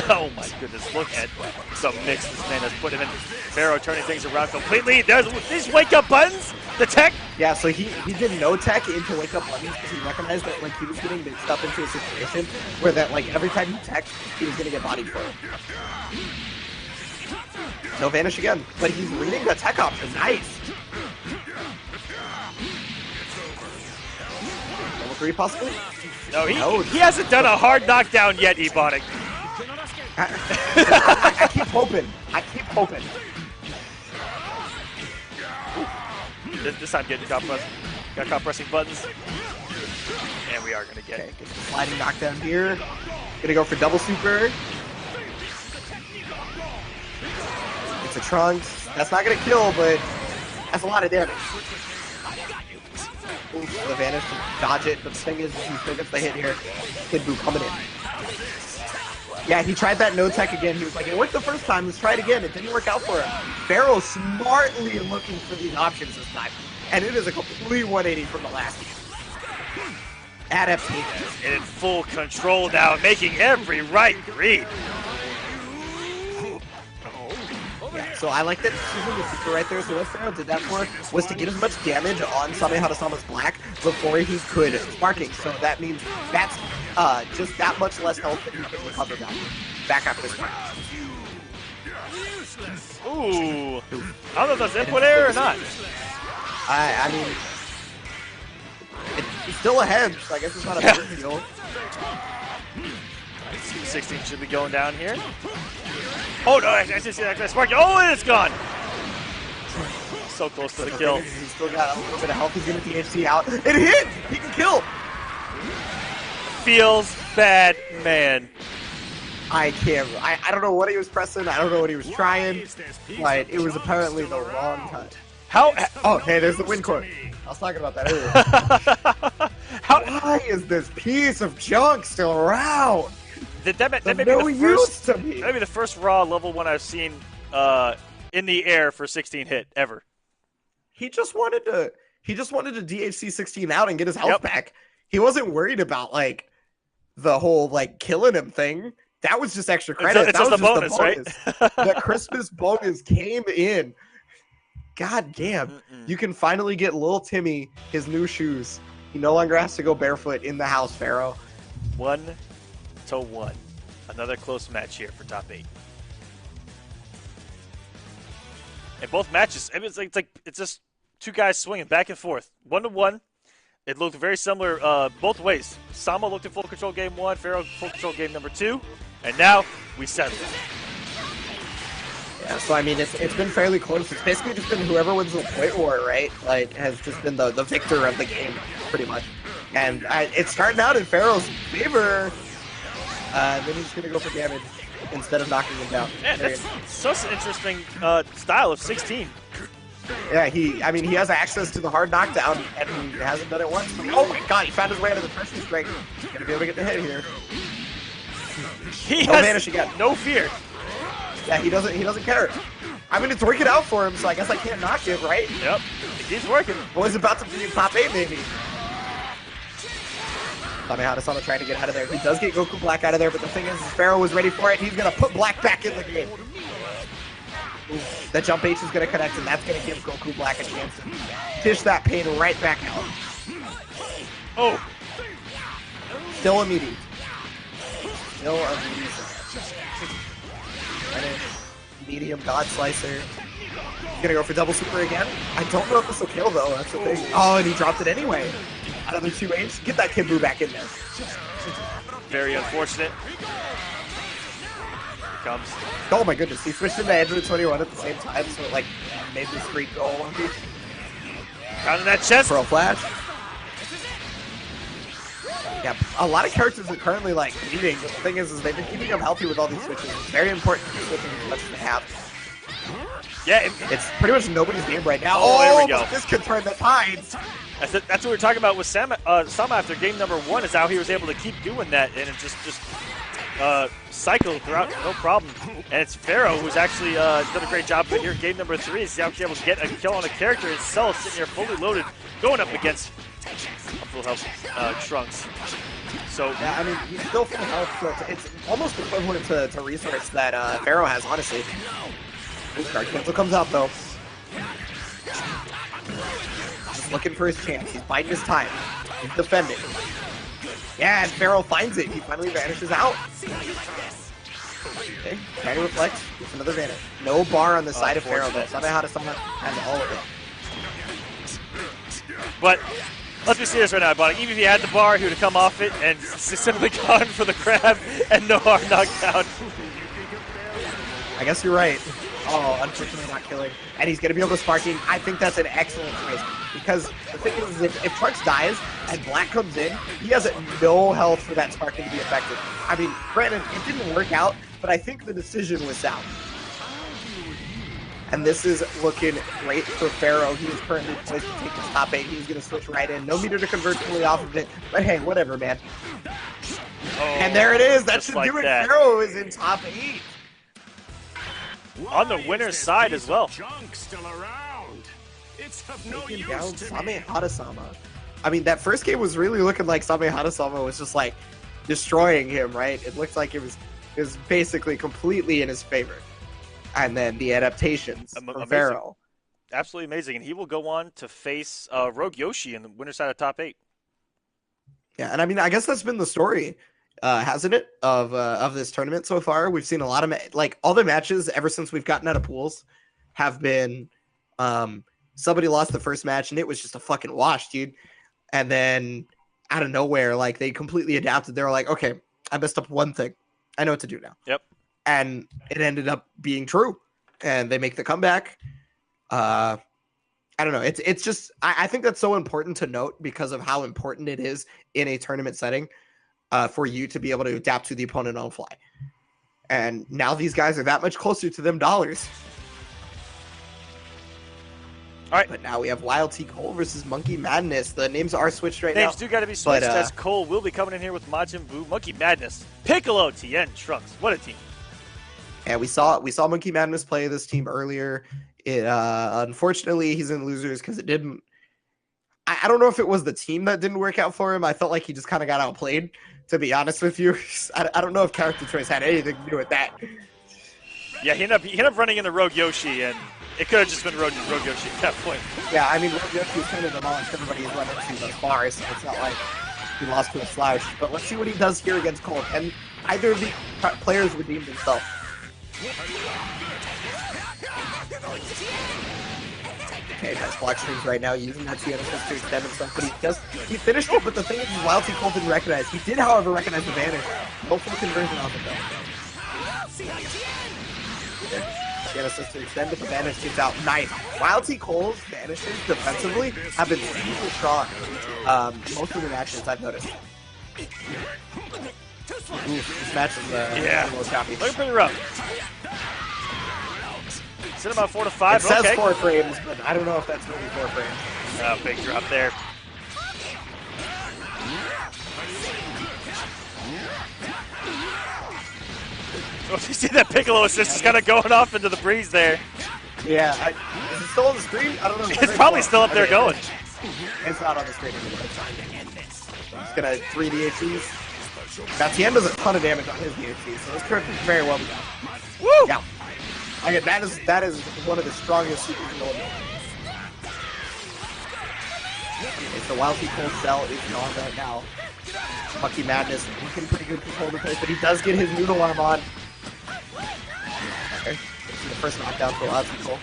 Oh my goodness, look at the mix this man has put him in. Pharaoh turning things around completely. There's these wake-up buttons, the tech. Yeah, so he did no tech into wake-up buttons because he recognized that, like, he was getting mixed up into a situation where that, like, every time he teched, he was going to get bodied for it. No vanish again, but he's reading the tech option. Nice. Level 3 possibly? No, he hasn't done a hard knockdown yet, Ebonic. I keep hoping. I keep hoping. This time getting caught pressing. Got caught pressing buttons. And we are going to get Okay, gets the sliding knockdown here. Gonna go for double super. It's a Trunks. That's not gonna kill, but that's a lot of damage. Oof, the vanish to dodge it, but the thing is, he still gets the hit here. Kid Buu coming in. Yeah, he tried that no tech again. He was like, it worked the first time, let's try it again. It didn't work out for him. Pharaoh smartly looking for these options this time. And it is a complete 180 from the last game. Adaptation. in full control now, making every right read. So I like that choosing the super right there. So what Pharaoh did that for was to get as much damage on Samehada-sama's black before he could sparking. So that means that's just that much less health that he can recover back after this round. Ooh. I don't know if that's input error or not. I mean, it's still ahead, so I guess it's not a big deal. 16 should be going down here. Oh no, I just see that spark. Oh, and it's gone. So close to the kill. He's still got a little bit of health. He's going to DHC out. It hit! He can kill! Feels bad, man. I can't. I don't know what he was pressing. I don't know what he was trying. But it was apparently the wrong time. How? Oh, hey, there's the win court. I was talking about that earlier. Why is this piece of junk still around? That may be no the use first, to me. maybe the first raw level one I've seen in the air for 16 hit ever. He just wanted to DHC 16 out and get his health back. He wasn't worried about like the whole like killing him thing. That was just extra credit. It's that just was the bonus, right? The Christmas bonus came in. God damn. You can finally get Lil Timmy his new shoes. He no longer has to go barefoot in the house, Pharaoh. 1-1. Another close match here for top 8. And both matches, I mean, it's just two guys swinging back and forth, 1-1. It looked very similar both ways. Sama looked in full control game 1, Pharaoh full control game number 2, and now we settle. Yeah, so I mean, it's been fairly close. It's basically just been whoever wins the point war, right? Like, has just been the victor of the game, pretty much. And it's starting out in Pharaoh's favor. Then he's going to go for damage instead of knocking him down. Yeah, that's such an interesting style of 16. Yeah, he has access to the hard knockdown, and he hasn't done it once. Oh my god, he found his way out of the pressure strike. He's going to be able to get the hit here. He No has vanish again. no fear. Yeah, he doesn't care. I mean, it's working out for him, so I guess I can't knock it, right? Yep, it keeps working. Well, he's about to be in top 8, maybe. Samehada-sama trying to get out of there. He does get Goku Black out of there, but the thing is, Pharaoh was ready for it. He's going to put Black back in the game. Ooh, the jump H is going to connect, and that's going to give Goku Black a chance to dish that pain right back out. Oh. Still immediate. Still immediate. Medium God Slicer. He's gonna go for double super again. I don't know if this will kill though, that's the thing. Oh, and he dropped it anyway. Another 2H. Get that Kid Buu back in there. Very unfortunate. Here comes. Oh my goodness, he switched into Android 21 at the same time, so it like made the streak go on. Down in that chest. Pro Flash. Yeah, a lot of characters are currently like bleeding, but the thing is they've been keeping them healthy with all these switches. It's very important to keep switching as much as they have. Yeah, it's pretty much nobody's game right now. Oh, there we go. This could turn the tides. That's what we were talking about with Sama after game number 1, is how he was able to keep doing that, and it just cycled throughout, no problem. And it's Pharaoh who's actually done a great job of it here. Game number 3 is actually able to get a kill on a character itself, sitting here fully loaded, going up against full health Trunks. So Yeah, I mean, he's still full health, so it's almost equivalent to resource that Pharaoh has, honestly. Guard cancel comes out, though. Just looking for his chance. He's biding his time. He's defending. Yeah, and Pharaoh finds it. He finally vanishes out. Okay, trying to reflect. Gets another vanish. No bar on the side of Pharaoh, though. Somehow has all of it. But let's be serious right now, Bonic. Even if he had the bar, he would have come off it and simply gone for the grab and no hard knockdown. I guess you're right. Oh, unfortunately not killing. And he's going to be able to Sparking. I think that's an excellent choice. Because the thing is, if Trunks dies and Black comes in, he has no health for that Sparking to be effective. I mean, granted, it didn't work out, but I think the decision was sound. And this is looking great for Pharaoh. He is currently poised to take his top 8. He's going to switch right in. No meter to convert fully off of it. But hey, whatever, man. Oh, and there it is. That should like do it. that. Pharaoh is in top 8. On the winner's side as well. Still around. It's of no Taking use down to Same me. Hadasama. I mean, that first game was really looking like Same Hadasama was just like destroying him, right? It looked like it was basically completely in his favor. And then the adaptations for Pharaoh. Absolutely amazing. And he will go on to face RogueYoshi in the winner's side of top 8. Yeah, and I mean, I guess that's been the story, hasn't it, of this tournament so far? We've seen a lot of all the matches ever since we've gotten out of pools have been somebody lost the first match and it was just a fucking wash, dude. And then out of nowhere, like they completely adapted. They were like, okay, I messed up one thing. I know what to do now. Yep. And it ended up being true. And they make the comeback. I don't know. It's just I think that's so important to note because of how important it is in a tournament setting for you to be able to adapt to the opponent on the fly. And now these guys are that much closer to them dollars. All right. But now we have Wild T. Cole versus Monkey Madness. The names are switched right now. Names do got to be switched as Cole will be coming in here with Majin Buu, Monkey Madness, Piccolo, Tien, Trunks. What a team. And we saw Monkey Madness play this team earlier. It unfortunately he's in losers because it didn't. I don't know if it was the team that didn't work out for him. I felt like he just kind of got outplayed, to be honest with you. I don't know if character choice had anything to do with that. Yeah, he ended up running into RogueYoshi, and it could have just been RogueYoshi at that point. Yeah, I mean, RogueYoshi kind of demolished everybody he's run into thus far, so it's not like he lost to a slouch. But let's see what he does here against Cole. And either of the players redeemed himself. Okay, nice block strings right now, using that Tiana to extend himself, but he finished it, but the thing is, Wild T. Cole didn't recognize. He did, however, recognize the vanish. No full conversion off it, though. Tiana to extend, but the vanish gets out. Nice. Wild T. Cole's vanishes defensively have been super strong. Most of the matches I've noticed. This match is a little choppy. Looking pretty rough. Sit about 4 to 5. It says okay. 4 frames, but I don't know if that's really 4 frames. Oh, big drop there. Oh, you see that Piccolo assist is kind of going off into the breeze there. Yeah, is it still on the screen? I don't know. It's probably still up there going. It's not on the screen anymore. It's gonna 3 DHCs. Now Tien does a ton of damage on his DHC, so this could very well be done. Woo! Yeah. Again, that is one of the strongest supers in the world. Okay, so Wild T. Cole's cell is gone right now. Monkey Madness looking pretty good control of the place, but he does get his noodle arm on. Okay, the first knockdown for Wild T. Cole.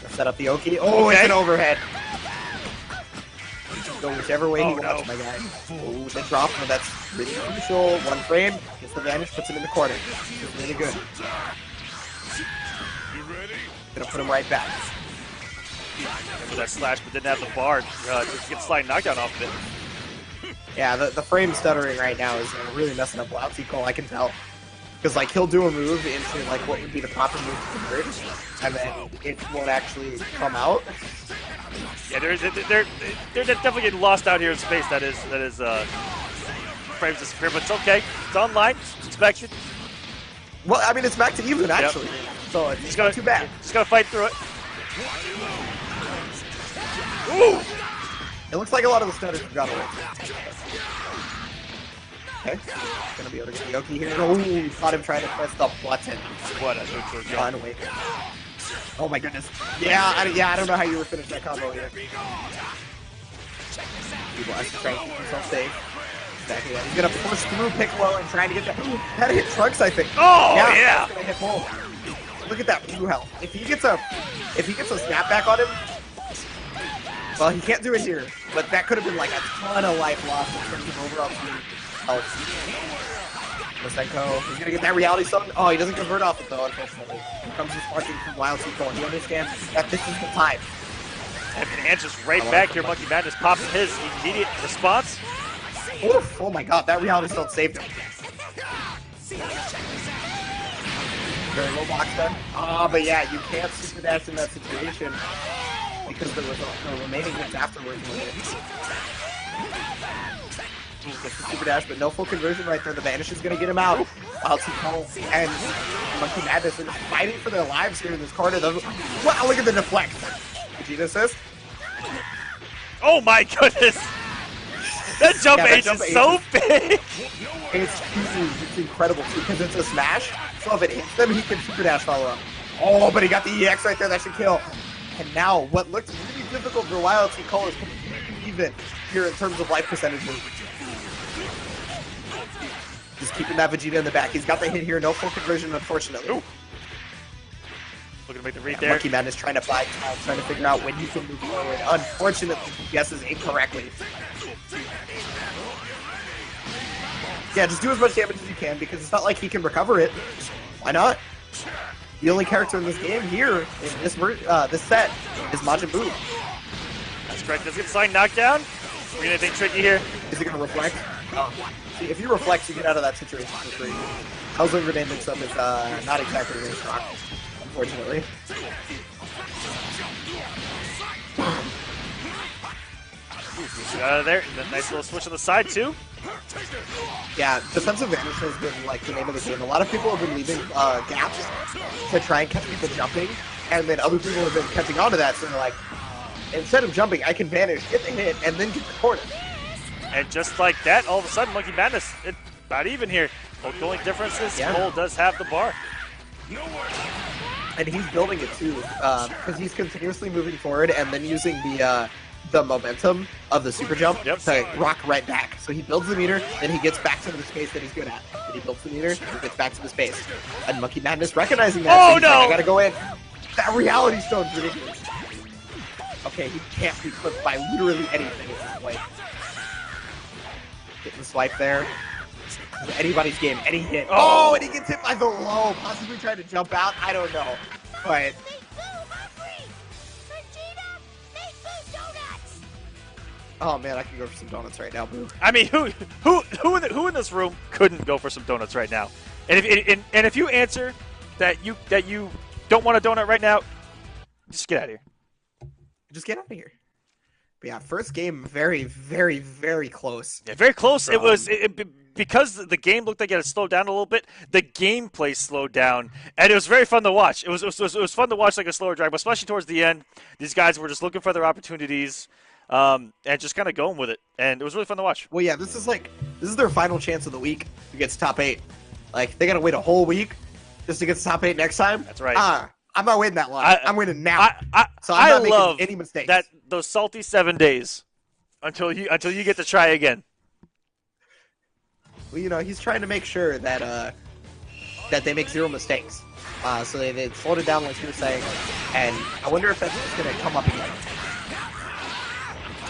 Set up the Oki. Oh, it's an overhead. Go whichever way he wants, my guy. Oh, the drop, but that's really crucial. 1 frame, gets the vanish, puts him in the corner. It's really good. Gonna put him right back. With that slash, but didn't have the bar. Just get sliding knockdown off of it. Yeah, the frame stuttering right now is really messing up Wild T. Cole, I can tell. Because, like, he'll do a move into, like, what would be the proper move to convert, and then it won't actually come out. Yeah, they're definitely getting lost out here in space. That is frames disappear, but it's okay. It's online. It's expected. Well, I mean, it's back to even, actually. Yep. So it's not too bad. Just gotta fight through it. Ooh! It looks like a lot of the stutters have gone away. Okay. Gonna be able to get the Yoki here. Oh, we caught him trying to press the button. What a neutral jump. Run away. Oh my goodness. Yeah, I don't know how you were finished that combo here. He's trying to keep himself safe. Exactly. He's gonna push through Piccolo and trying to get that. That hit Trunks, I think. Oh yeah. That's gonna hit both. Look at that blue health. If he gets a snapback on him, well, he can't do it here. But that could have been like a ton of life lost in terms of overall team health. Masenko, he's gonna get that reality stone. Oh, he doesn't convert off it though, unfortunately. Here comes his sparking from Wild Sequel. He understands that this is the time. And answers right back here. Monkey Madness pops his immediate response. Oof, oh my god, that reality stone saved him. Very low box then. But yeah, you can't super dash in that situation because there was the remaining hits afterwards. Gets the super dash, but no full conversion right there. The Vanish is going to get him out. Wild Sequel and Monkey Madness are just fighting for their lives here in this corner. Wow, look at the deflect. Vegeta assist. Oh my goodness! That jump H is so big! It's huge. It's incredible too, because it's a smash. So if it hits them, he can super dash follow up. Oh, but he got the EX right there. That should kill. And now, what looked really difficult for Wild Sequel is completely even here in terms of life percentages. Just keeping that Vegeta in the back. He's got the hit here. No full conversion, unfortunately. Ooh. Looking to make the read there. Monkey Madness trying to buy time, trying to figure out when he can move forward. Unfortunately, he guesses incorrectly. Yeah, just do as much damage as you can because it's not like he can recover it. Why not? The only character in this game here, in this set, is Majin Buu. That's correct. Does get Slide knocked down. We're going to think tricky here. Is he going to reflect? See, if you reflect, you get out of that situation for free. Hellswing Grenade mix-up is not exactly very strong, unfortunately. Get out of there. And then nice little switch on the side, too. Yeah, defensive vanish has been like the name of the game. A lot of people have been leaving gaps to try and catch people jumping, and then other people have been catching on to that, so they're like, instead of jumping, I can vanish, get the hit, and then get the corner. And just like that, all of a sudden, Monkey Madness, it's about even here. The only difference is Cole does have the bar. And he's building it too, because he's continuously moving forward and then using the momentum of the super jump to rock right back. So he builds the meter, then he gets back to the space that he's good at. Then he builds the meter, he gets back to the space. And Monkey Madness recognizing that, oh so no! Like, I gotta go in. That reality stone's ridiculous. Okay, he can't be clipped by literally anything at this point. Getting the swipe there. Anybody's game, any hit. Oh, and he gets hit by the low, possibly trying to jump out. I don't know, but oh man, I can go for some donuts right now, Boo. I mean, who in this room couldn't go for some donuts right now? And if you answer that you don't want a donut right now, just get out of here. Just get out of here. But yeah, first game, very, very, very close. Yeah, very close. It was because the game looked like it had slowed down a little bit. The gameplay slowed down, and it was very fun to watch. It was fun to watch like a slower drag, but especially towards the end, these guys were just looking for their opportunities and just kind of going with it. And it was really fun to watch. Well, yeah, this is their final chance of the week to get to top 8. Like they gotta wait a whole week just to get to top 8 next time. That's right. I'm not waiting that long. I'm winning now. So I I'm not love making any mistakes. those salty 7 days until you get to try again. Well, you know, he's trying to make sure that that they make 0 mistakes. So they slowed it down, like you were saying. And I wonder if that's just gonna come up again.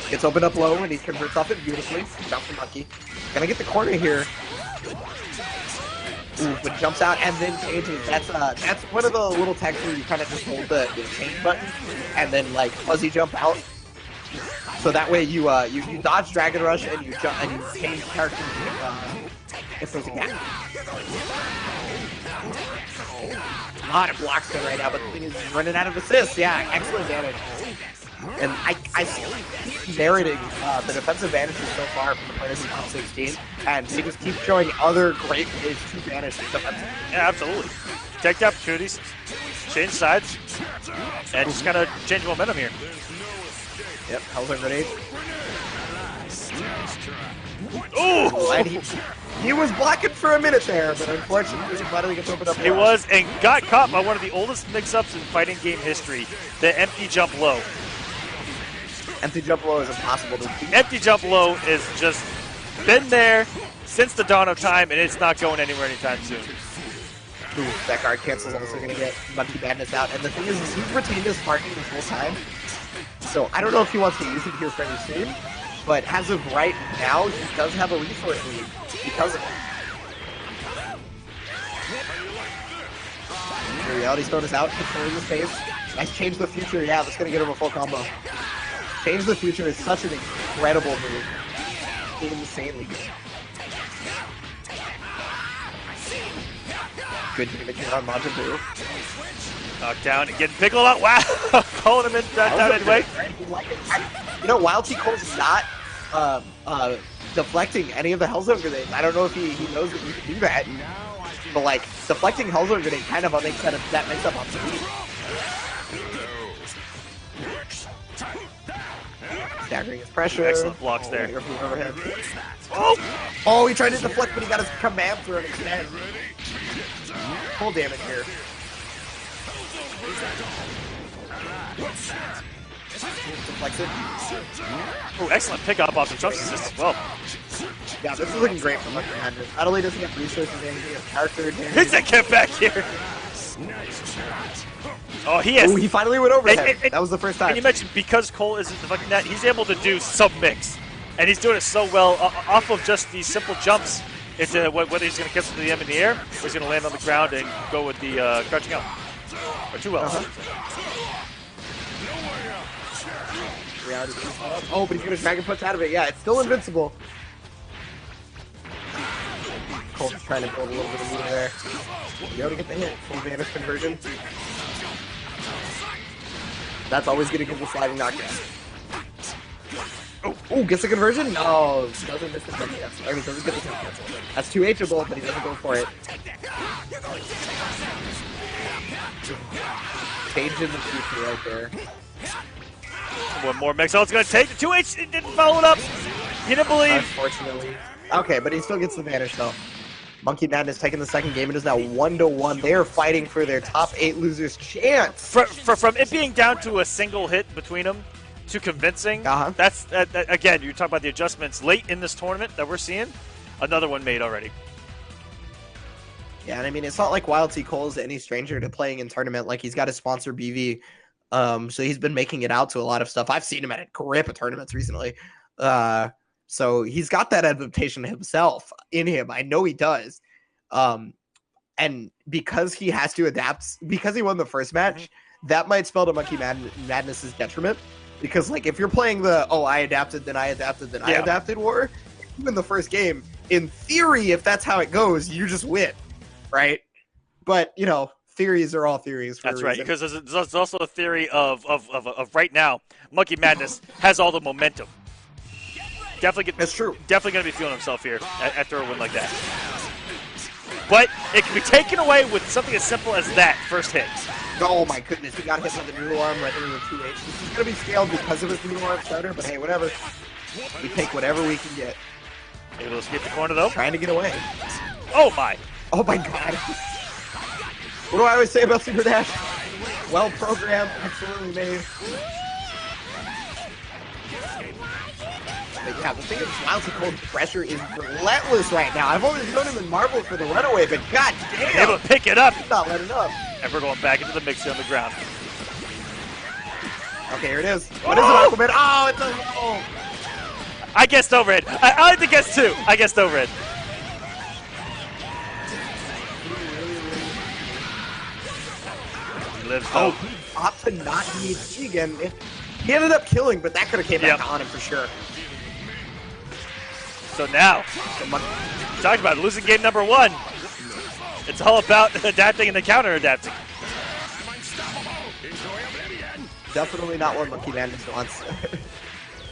Gets opened up low, and he converts off it beautifully. Jump from Monkey. Gonna get the corner here. Ooh, but jumps out and then changes. That's one of the little techs where you kind of just hold the change button and then like fuzzy jump out. So that way you dodge Dragon Rush and you jump and you change characters if there's a gap. A lot of blocks in right now, but the thing is he's running out of assists. Yeah, excellent damage. And I keep narrating the defensive advantages so far from the players in top 16, and they just keep showing other great ways to vanish defensively. Yeah, absolutely. Take the opportunities, change sides, and just kind of change momentum here. Yep, Hellswing Grenade. Ooh! And he was blocking for a minute there, but unfortunately, he finally gets opened up. He was, and got caught by one of the oldest mix-ups in fighting game history, the empty jump low. Empty jump low is impossible to beat. Empty jump low is just been there since the dawn of time, and it's not going anywhere anytime soon. Ooh, that guard cancel is also going to get Monkey Madness out. And the thing is he's retained his parking this whole time. So I don't know if he wants to use it here fairly soon, but as of right now, he does have a resource lead because of it. The Reality Stone is out, controlling the space. Nice Change the Future. Yeah, that's going to get him a full combo. Change the Future is such an incredible move. Insanely good. Good damage here on Majin Buu. Knockdown, getting Piccolo out. Wow! Calling him in down anyway. You know, while T. Cole's not deflecting any of the Hellzone grenades, I don't know if he knows that you can do that. But, like, deflecting Hellzone grenade kind of makes that mix up on speed. Staggering his pressure. Excellent blocks there. Oh, he tried to deflect, but he got his command through instead. Full damage here. Deflects it. Oh, excellent pickup off the jump assist as well. Yeah, this is looking great for Monkey Madness. Not only does he have resources damage, he has character damage. Hits that kid back here. Oh, he has. Oh, he finally went over that. That was the first time. And you mentioned because Cole isn't deflecting that, he's able to do some mix. And he's doing it so well off of just these simple jumps into whether he's going to catch it to the end in the air or he's going to land on the ground and go with the crouching out. Or 2L. Oh, but he's going to Dragon Punch out of it. Yeah, it's still invincible. Cole's trying to build a little bit of meter there. You able to get the hit. Full vanish conversion. That's always going to give the sliding knockdown. Oh, gets the conversion? No, doesn't miss the jump cancel. I mean, doesn't get the jump cancel. That's too H'able, but he doesn't go for it. Change in the future right there. One more mix. Oh, it's going to take the 2H. It didn't follow it up. He didn't believe. Unfortunately. Okay, but he still gets the vanish, though. Monkey Madness taking the second game. It is now 1-1. They are fighting for their top 8 losers chance. From it being down to a single hit between them to convincing, that's again, you talk about the adjustments late in this tournament that we're seeing. Another one made already. Yeah, and I mean, it's not like Wild T. Cole is any stranger to playing in tournament. Like, he's got his sponsor BV, so he's been making it out to a lot of stuff. I've seen him at a grip of tournaments recently. So he's got that adaptation himself in him. I know he does. And because he has to adapt, because he won the first match, that might spell to Monkey Madness's detriment. Because, like, if you're playing the, oh, I adapted, then I adapted, then I adapted war, even the first game, in theory, if that's how it goes, you just win, right? But, you know, theories are all theories. That's right, because there's also a theory of right now, Monkey Madness has all the momentum. That's true. Definitely going to be feeling himself here after a win like that. But it can be taken away with something as simple as that first hit. Oh my goodness, he got hit with the noodle arm right into the 2H. This is going to be scaled because of his noodle arm starter, but hey, whatever. We take whatever we can get. Able to escape the corner, though. Trying to get away. Oh my. Oh my god. What do I always say about Super Dash? Well programmed, absolutely made. But yeah, the thing is, Wild T. Cole's pressure is relentless right now. I've always known him in Marvel for the runaway, but god damn! Able to pick it up. He's not letting up. And we're going back into the mix on the ground. Okay, here it is. What is it, Aquaman? Oh, it's a... Oh. I guessed overhead. I like to guess too. I guessed overhead. He lives though. Oh, he opted to not DHC again. He ended up killing, but that could have came back on him for sure. So now, talking about losing game number 1. It's all about adapting and the counter adapting. Definitely not what Monkey Madness wants.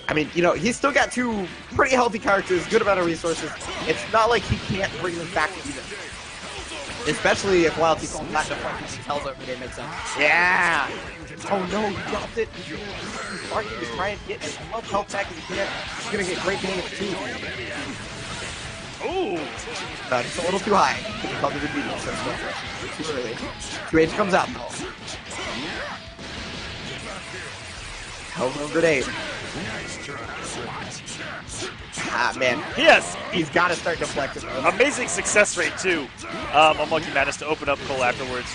I mean, you know, he's still got 2 pretty healthy characters, good amount of resources. It's not like he can't bring them back to even. Especially if Wild T Cole's not deflecting these Hell's over there mix up. Yeah! Oh no, he dropped it. He's barking to try and get as much health back as he can. He's gonna get great damage too. Ooh! It's a little too high. Probably the beating, so it's too early. 2H comes out though. Hell's grenade. Ah, man. Yes! He's got to start deflecting. Amazing success rate, too, on Monkey Madness to open up Cole afterwards.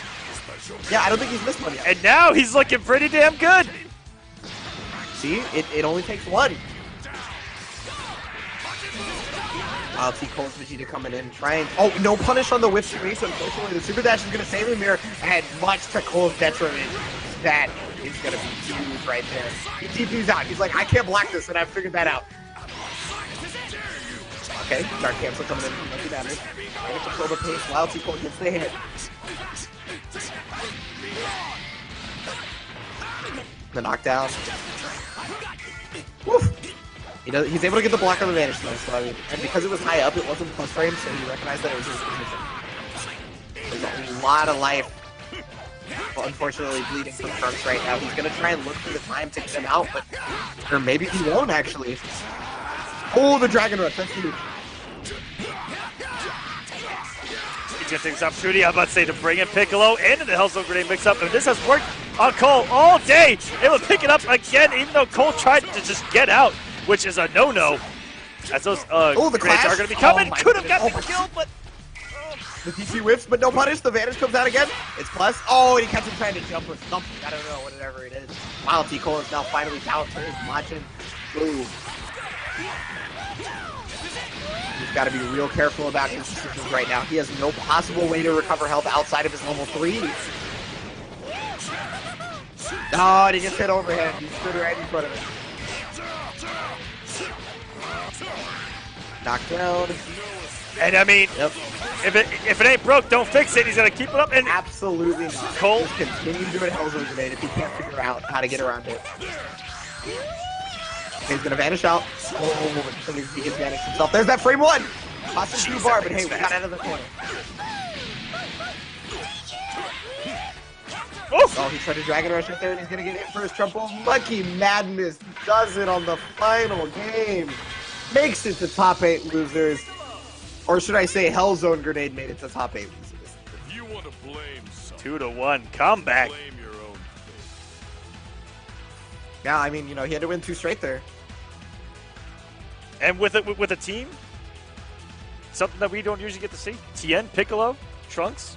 Yeah, I don't think he's missed one yet. And now he's looking pretty damn good. See? It only takes one. I'll see Cole's Vegeta coming in, trying. Oh, no punish on the whip race. Unfortunately, the super dash is going to save him here. And much to Cole's detriment. That is going to be huge right there. He TP's out. He's like, I can't block this, and I figured that out. Okay, Dark Cancel coming in from Monkey Madness. Trying to control the pace. Wild T Cole gets the hit. The knockdown. Woof! He's able to get the block on the Vanish though, so I mean, and because it was high up, it wasn't plus frame, so he recognized that it was his position. There's a lot of life. Well, unfortunately, bleeding from Trunks right now. He's gonna try and look for the time to get him out, but or maybe he won't actually. Oh, the Dragon Rush, that's huge. He's gonna take this opportunity, I'm about to say, to bring in Piccolo into the Hellzone Grenade mix-up, and this has worked on Cole all day. Able to pick it up again, even though Cole tried to just get out, which is a no-no. As those the grenades are gonna be coming. Could have got the kill, but the TP whips, but no punish. The Vanish comes out again. It's plus. Oh, and he catches him trying to jump or something. I don't know, whatever it is. Wild T Cole is now finally down for his Machin. Ooh. He's got to be real careful about his decisions right now. He has no possible way to recover health outside of his level 3. Oh, and he gets hit overhead. He stood right in front of him. Knocked down. And I mean, Yep. if it ain't broke, don't fix it. He's gonna keep it up. And Absolutely not. Cole just continue to do it Hellzone Grenade if he can't figure out how to get around it. He's gonna vanish out. Oh, he gets vanished himself. There's that frame one. Toss him 2 bar, but hey, we got out of the corner. Oh, he tried to Dragon Rush right there, and he's gonna get hit for his triple. Monkey Madness does it on the final game. Makes it to top 8 losers. Or should I say Hellzone Grenade made it to top 8 losers. If you want to blame 2-1 comeback. blame your own fate. Yeah, I mean, you know, he had to win 2 straight there. And with a team, something that we don't usually get to see. Tien, Piccolo, Trunks.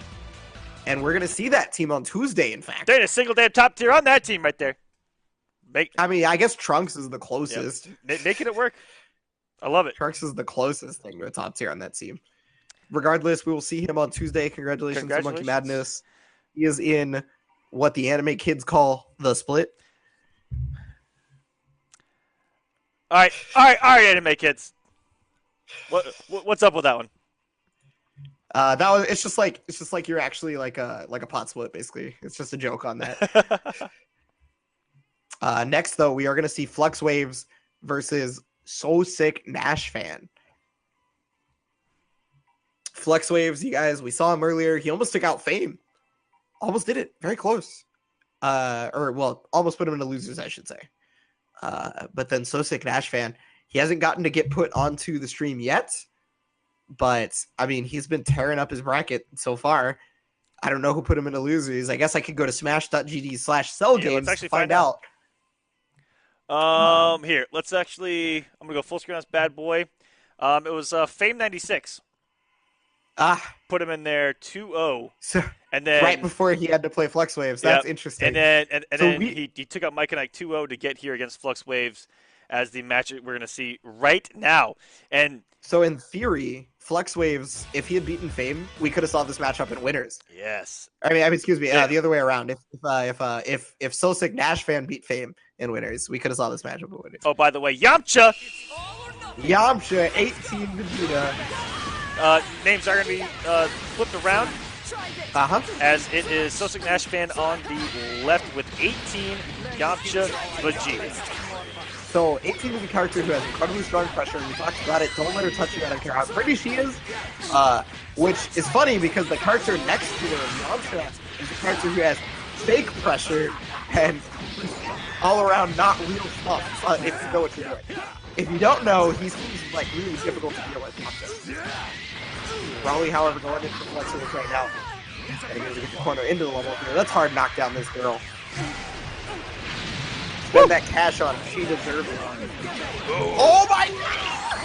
And we're gonna see that team on Tuesday, in fact. They're a single damn top tier on that team right there. I mean, I guess Trunks is the closest. Yep. Making it work. I love it. Trunks is the closest thing to a top tier on that team. Regardless, we will see him on Tuesday. Congratulations to Monkey Madness. He is in what the anime kids call the split. All right, anime kids. What's up with that one? It's just like you're actually like a pot split, basically. It's just a joke on that. Next though, we are gonna see FluxWavez versus So Sick Nash Fan. FluxWavez, you guys, we saw him earlier. He almost took out Fame. Almost did it. Very close. Almost put him into losers, I should say. But then So Sick Nash Fan, he hasn't gotten to get put onto the stream yet. But, I mean, he's been tearing up his bracket so far. I don't know who put him into losers. I guess I could go to smash.gd/cellgames let's to find out. Here, let's actually, I'm going to go full screen on this bad boy. It was Fame96. Put him in there 2-0. So, and then right before he had to play FluxWavez. That's interesting. And then he took out Mike and Ike 2-0 to get here against FluxWavez as the match we're going to see right now. And so in theory, FluxWavez, if he had beaten Fame, we could have saw this matchup in winners. Yes. I mean, excuse me, the other way around. If So Sick Nash Fan beat Fame in winners, we could have saw this matchup in winners. Oh, by the way, Yamcha, 18 Vegeta. Names are going to be flipped around. As it is So Sick Nash Fan on the left with 18, Yamcha, Vegeta. So 18 is a character who has incredibly strong pressure. We talked about it. Don't let her touch you. I don't care how pretty she is. Which is funny because the character next to her, Yamcha, is a character who has fake pressure and all around not real stuff. If you know what you're doing. If you don't know, he's like really difficult to deal with. Raleigh, however, going into the FluxWavez right now. Gotta get the corner into the level here. Let's hard knock down this girl. Spend that cash on her. She deserves it. Oh my god!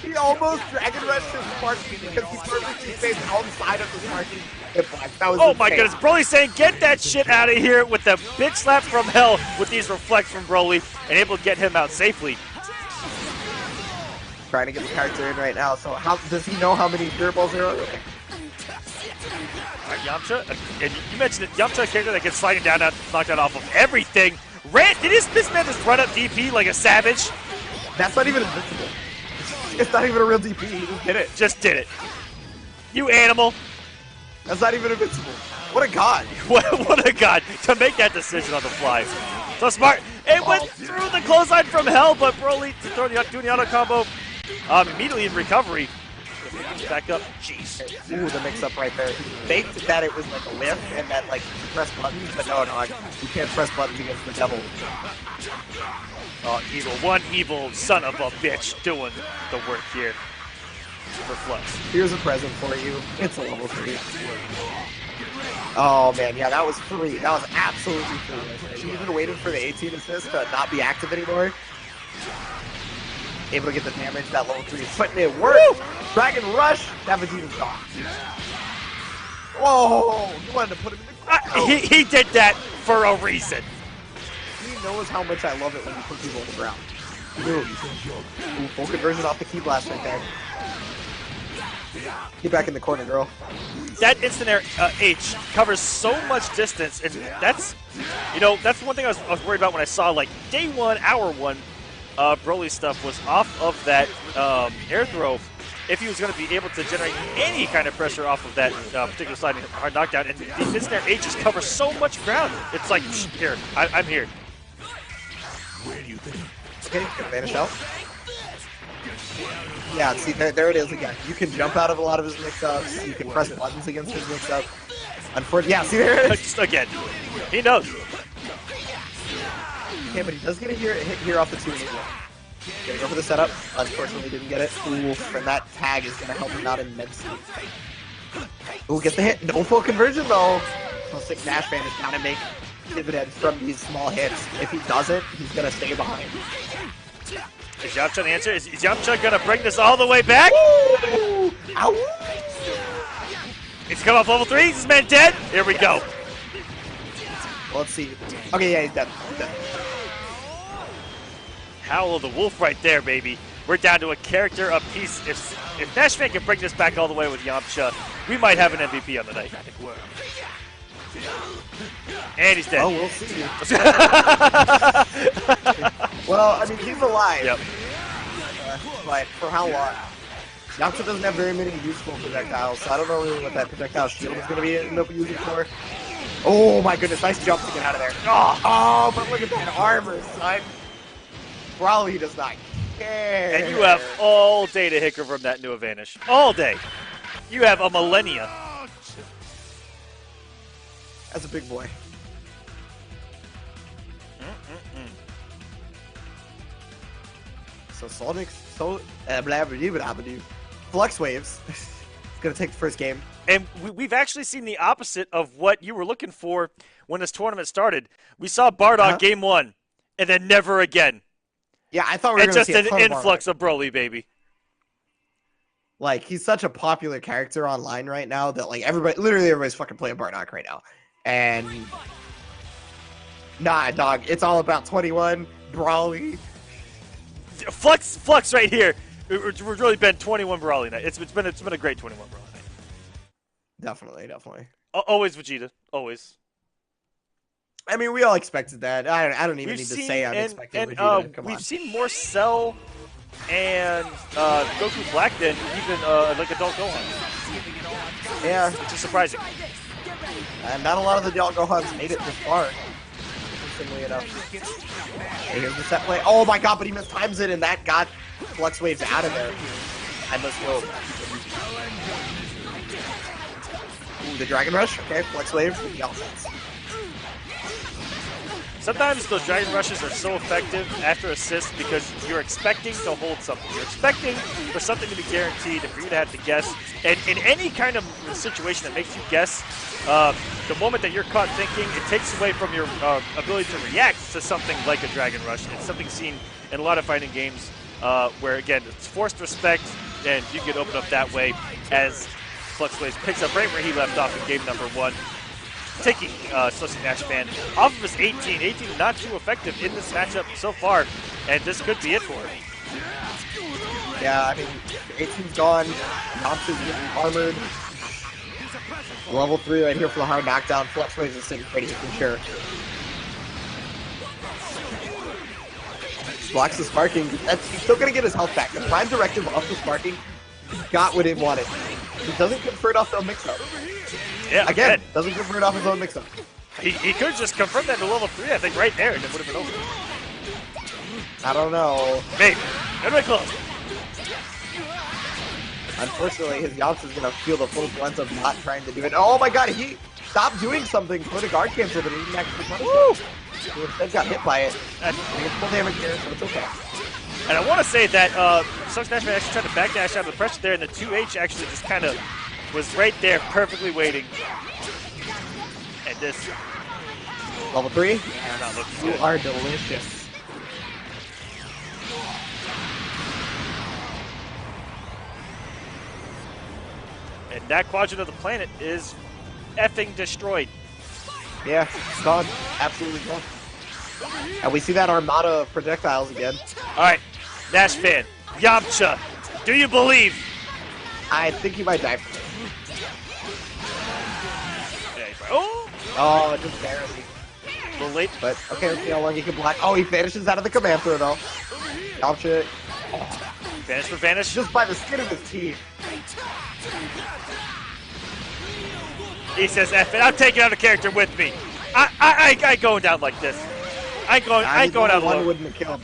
He almost Dragon Rushed his Sparky because he perfectly stayed outside of the Sparky. That was my goodness. Broly saying, get that shit out of here with the bitch slap from hell with these reflects from Broly and able to get him out safely. Trying to get the character in right now. So how does he know how many Spirit Balls there are? Yamcha, and you mentioned it, Yamcha, a character that gets sliding down, knocked out off of everything. Did this man just run up DP like a savage? That's not even invincible. It's not even a real DP, he just did it. Just did it. You animal. That's not even invincible. What a god. What a god to make that decision on the fly. So smart. It went through the clothesline from hell, but Broly doing the auto combo immediately in recovery. Back up. Jeez. Ooh, the mix-up right there. He faked that it was like a lift and that like you press buttons, but no, you can't press buttons against the devil. Oh, one evil son of a bitch doing the work here for Flux. Here's a present for you. It's a level 3. Oh man, yeah, that was free. That was absolutely free. She even waited for the 18 assist to not be active anymore. Able to get the damage, that level 3 is putting it work. Woo! Dragon Rush, that Vegeta's gone. Whoa, you wanted to put him in the ground. He did that for a reason. He knows how much I love it when you put people on the ground. Ooh, full conversion off the key blast right there. Get back in the corner, girl. That instant air H covers so much distance, and that's one thing I was worried about when I saw like day 1, hour 1. Broly's stuff was off of that air throw. If he was going to be able to generate any kind of pressure off of that particular sliding hard knockdown, and the instant air H just covers so much ground. It's like, here, I'm here. Where do you think? Okay, gonna vanish out. Yeah, see, there it is again. You can jump out of a lot of his mix-ups. You can press buttons against his mix-up. Unfortunately, yeah, see, there it is. Just again, he knows. Okay, but he does get a hit here off the 2 as well. Gonna go for the setup. Unfortunately, didn't get it. Ooh, and that tag is gonna help him out immensely. Ooh, gets the hit. No full conversion though. So 6 Nash Band is gonna make dividends from these small hits. If he doesn't, he's gonna stay behind. Is Yamcha the answer? Is Yamcha gonna bring this all the way back? Woo! Ow! He's come off level 3. Is this man dead? Here we go. Well, let's see. Okay, yeah, he's dead. He's dead. Howl of the Wolf right there, baby. We're down to a character apiece. If Nashman can bring this back all the way with Yamcha, we might have an MVP on the night. And he's dead. Oh, we'll see. Well, I mean, he's alive. Yep. But for how long? Yamcha doesn't have very many useful projectiles, so I don't know really what that projectile shield is going to be end up using for. Oh my goodness, nice jump to get out of there. Oh, but look at that armor, son. Probably does not care. And you have all day to hiccup from that new advantage. All day. You have a millennia. That's a big boy. So Sonic, FluxWavez is gonna take the first game. And we've actually seen the opposite of what you were looking for when this tournament started. We saw Bardock game 1, and then never again. Yeah, I thought we were going to see just an influx of Broly, baby. Like, he's such a popular character online right now that, like, literally everybody's fucking playing Bardock right now. And, nah, dog, it's all about 21, Broly. Flux right here. We've really been 21 Broly night. It's been a great 21 Broly night. Definitely. Always Vegeta, always. I mean, we all expected that. I don't even need to say I'm expecting Vegeta. Come on. We've seen more Cell and Goku Black than even like Adult Gohan. Yeah. Which is surprising. And not a lot of the Adult Gohans made it this far. interestingly enough. Okay, here's the set play. Oh my god, but he mistimes it, and that got FluxWavez out of there. I must go. Ooh, the Dragon Rush. Okay, FluxWavez with the offense. Sometimes those Dragon Rushes are so effective after assist because you're expecting to hold something. You're expecting for something to be guaranteed and for you to have to guess. And in any kind of situation that makes you guess, the moment that you're caught thinking, it takes away from your ability to react to something like a Dragon Rush. It's something seen in a lot of fighting games where, again, it's forced respect and you get open up that way as FluxWavez picks up right where he left off in game number 1. Taking Celtic Nash fan off of his 18. 18 not too effective in this matchup so far, and this could be it for him. Yeah, I mean, 18's gone. Thompson's getting armored. Level 3 right here for the hard knockdown. FluxWavez is sitting pretty for sure. Blocks the sparking. He's still going to get his health back. The prime directive of the sparking got what it wanted. He doesn't convert off the mix-up. Yeah, again, doesn't convert off his own mix-up. He could just confirm that to level 3, I think, right there, and it would have been over. I don't know. Maybe. Good way close. Unfortunately, his Yamcha's going to feel the full brunt of not trying to do it. Oh my god, he stopped doing something, put a guard cancel, but he didn't actually punish it. He instead got hit by it. And he gets full damage here, so it's okay. And I want to say that Celtic Nash actually tried to backdash out of the pressure there, and the 2H actually just kind of was right there, perfectly waiting. And this... Level 3? Yeah, not looking You good. are delicious. And that quadrant of the planet is effing destroyed. Yeah, it's gone. Absolutely gone. And we see that armada of projectiles again. All right, Nash fan, Yamcha, do you believe? I think he might die for Oh, oh, just barely. a little late. But okay, let's see how long he can block. Oh, he vanishes out of the command throw though. Yamcha, Vanish for vanish. just by the skin of his teeth. He says, F it, I'm taking out a character with me. I ain't going down like this. I ain't going out One alone. wouldn't have killed.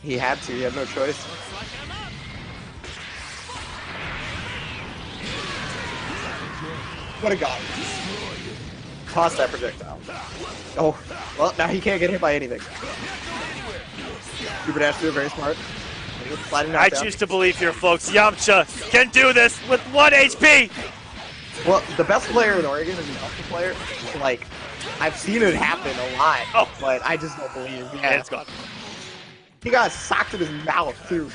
He had to. He had no choice. What a god. Toss that projectile. Oh, well, now he can't get hit by anything. Super Dash through, very smart. Sliding I knockdown. choose to believe here, folks. Yamcha can do this with 1 HP. Well, the best player in Oregon is the Alpha player. Like, I've seen it happen a lot, but I just don't believe. And Yeah, it's gone. he got socked in his mouth too.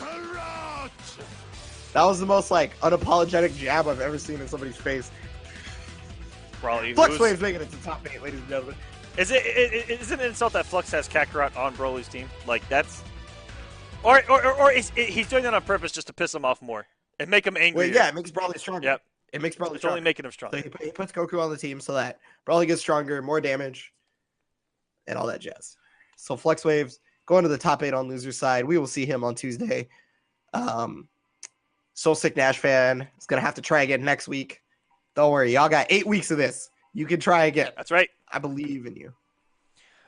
That was the most like unapologetic jab I've ever seen in somebody's face. Broly FluxWavez making it to top 8, ladies and gentlemen. Is it an insult that Flux has Kakarot on Broly's team? Like that's, or he's doing that on purpose just to piss him off more and make him angry? Well, yeah, it makes Brawly stronger. Yep. It makes Brawly It's stronger. only making him strong. So he puts Goku on the team so that Brawly gets stronger, more damage, and all that jazz. So FluxWavez going to the top 8 on loser's side. We will see him on Tuesday. Soul Sick Nash fan is going to have to try again next week. Don't worry. Y'all got 8 weeks of this. You can try again. That's right. I believe in you.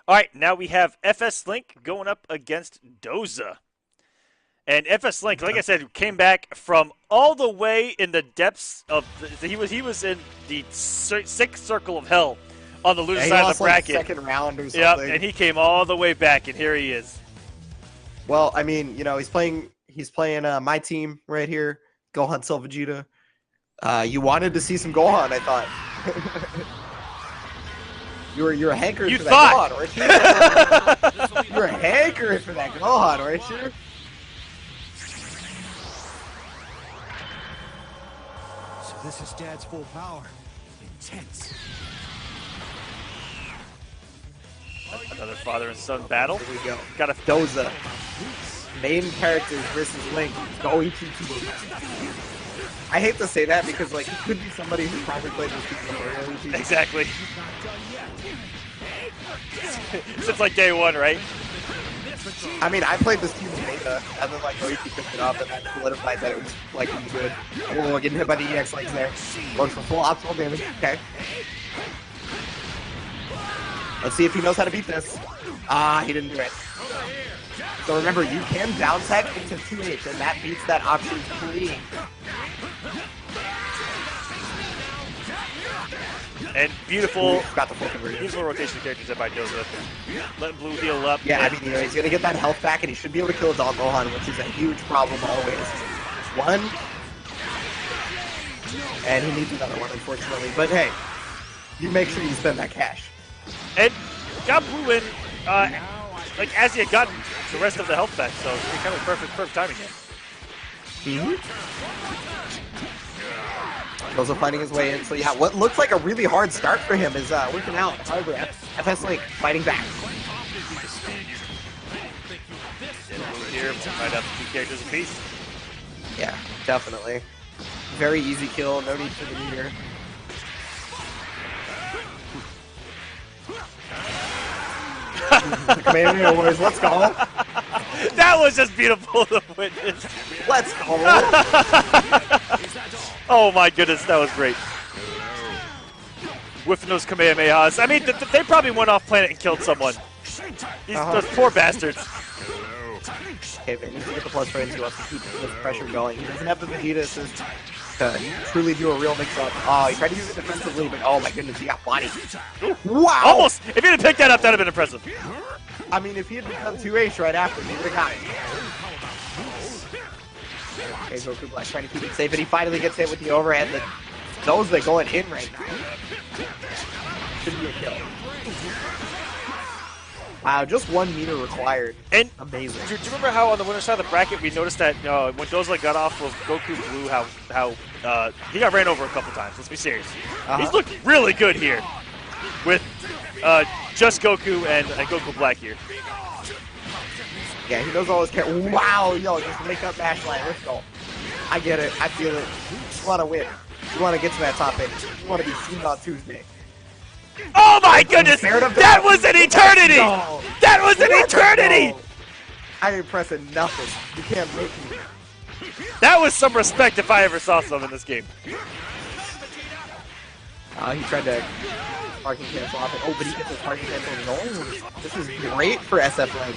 All right, now we have FS Link going up against Doza. And FS Link, like I said, came back from all the way in the depths of he was in the sixth circle of hell on the loser He side of lost, the bracket. Like, second round or something. Yep, and he came all the way back, and here he is. Well, I mean, you know, he's playing my team right here, Gohan Silva Vegeta. You wanted to see some Gohan, I thought. You're hankering You for thought. that Gohan, aren't you? You're hankering for that Gohan, aren't you? So this is Dad's full power. Intense. Another father and son battle. Here we go. Got a Doza. Main characters versus Link. Going to I hate to say that because like he could be somebody who probably played this game before. Exactly. Since like day one, right? I mean, I played this team in beta, and then like Goichi picked it up, and that solidified that it was like good. Oh, getting hit by the EX legs there. Going for full optimal damage. Okay. Let's see if he knows how to beat this. Ah, he didn't do it. So remember, you can down tech into 2H, and that beats that option clean. And beautiful, Got the full conversion. beautiful rotation of characters there by Doza. Letting Blue heal up. Yeah, I mean, you know, he's gonna get that health back, and he should be able to kill Don Gohan, which is a huge problem always. One. And he needs another one, unfortunately. But hey, you make sure you spend that cash. And got Blue in, like as he had gotten the rest of the health back, so it kind of perfect timing here. Also finding his way in. So yeah, what looks like a really hard start for him is working out. However, FS Link fighting back. Here, might have 2 characters apiece. Yeah, definitely. Very easy kill. No need for the meter. Kamehameha Warriors, let's go. That was just beautiful to witness. Let's go. Oh my goodness, that was great. Whiffing those Kamehamehas. I mean, they probably went off planet and killed someone. Those poor bastards. Okay, but he needs to get the plus frames. He wants to keep this pressure going. He doesn't have the Vegeta assist to truly do a real mix-up. Oh, he tried to use it defensively, but oh my goodness, he got body. Wow! Almost! If he had picked that up, that would have been impressive. I mean, if he had done 2H right after, he would have got it. Okay, Goku Black trying to keep it safe, and he finally gets hit with the overhead. Those that going in right now. Should be a kill. Wow, just 1 meter required. And amazing. Do you remember how on the winner side of the bracket we noticed that when Doza got off of Goku Blue, how he got ran over a couple times? Let's be serious. He's looked really good here with just Goku and Goku Black here. Yeah, he knows all his characters. Wow, yo, just make up bash line. Let's go. I get it. I feel it. You want to win. You want to get to that top 8. You want to be seen on Tuesday. Oh my goodness! That was an eternity! That was an eternity! I ain't pressing nothing. You can't make me. That was some respect if I ever saw some in this game. He tried to parking cancel off it. Oh, but he gets his parking cancel on his own. This is great for SF Lane.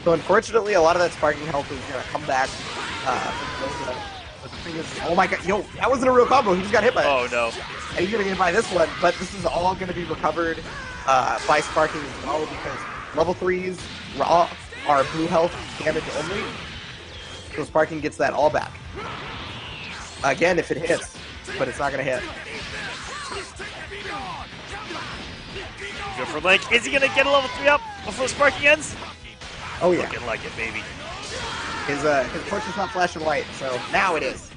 So unfortunately, a lot of that sparking health is going to come back. Oh my god, yo, that wasn't a real combo. He just got hit by it. Oh no. And he's going to get by this one, but this is all going to be recovered by sparking as well, because level 3s raw are blue health damage only. So sparking gets that all back. Again, if it hits, but it's not going to hit. Good for Link. Is he going to get a level 3 up before sparking ends? Oh yeah. Looking like it, baby. His torch is not flashing white, so now it is.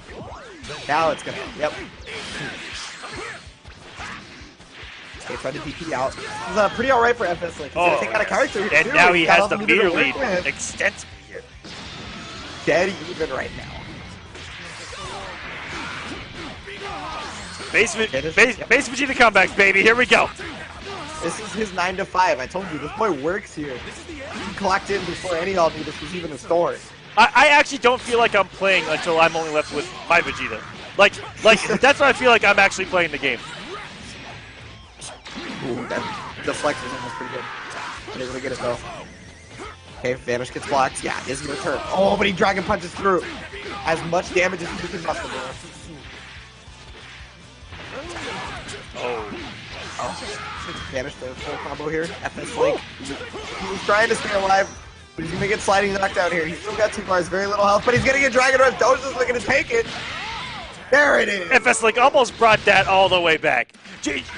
Now it's gonna. Yep. Okay, try to DP out. This is pretty alright for FS Link. He's gonna take out a character here, and too. now he He's got has all the meter to meter work lead with. extensively here. Dead even right now. Base Vegeta comebacks, baby. Here we go. This is his 9 to 5. I told you, this boy works here. He clocked in before any of this was even a story. I actually don't feel like I'm playing until I'm only left with my Vegeta. Like that's why I feel like I'm actually playing the game. Ooh, the flex is almost pretty good. Not able to get it though. Okay, Vanish gets blocked. Yeah, is gonna turn. Oh, but he Dragon Punches through. As much damage as he can muster. Oh. Vanish the full combo here. FS Link. He's trying to stay alive, but he's gonna get sliding knockdown here. He's still got 2 bars, very little health, but he's gonna get Dragon Rush. Doza's looking to take it. There it is. FS Link almost brought that all the way back.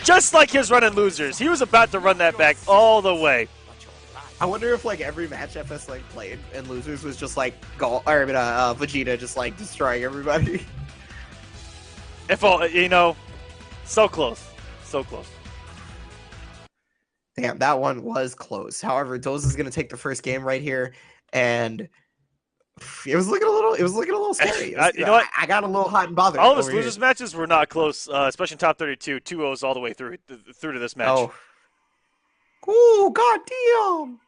Just like his run in losers. He was about to run that back all the way. I wonder if like every match FS Link played and losers was just like Vegeta just like destroying everybody. If all, you know, so close. So close. Damn, that one was close. However, Doza's gonna take the first game right here, and it was looking a little scary. You know what? I got a little hot and bothered. All of his losers matches were not close, especially in top 32. 2-0s all the way through to this match. Oh, goddamn!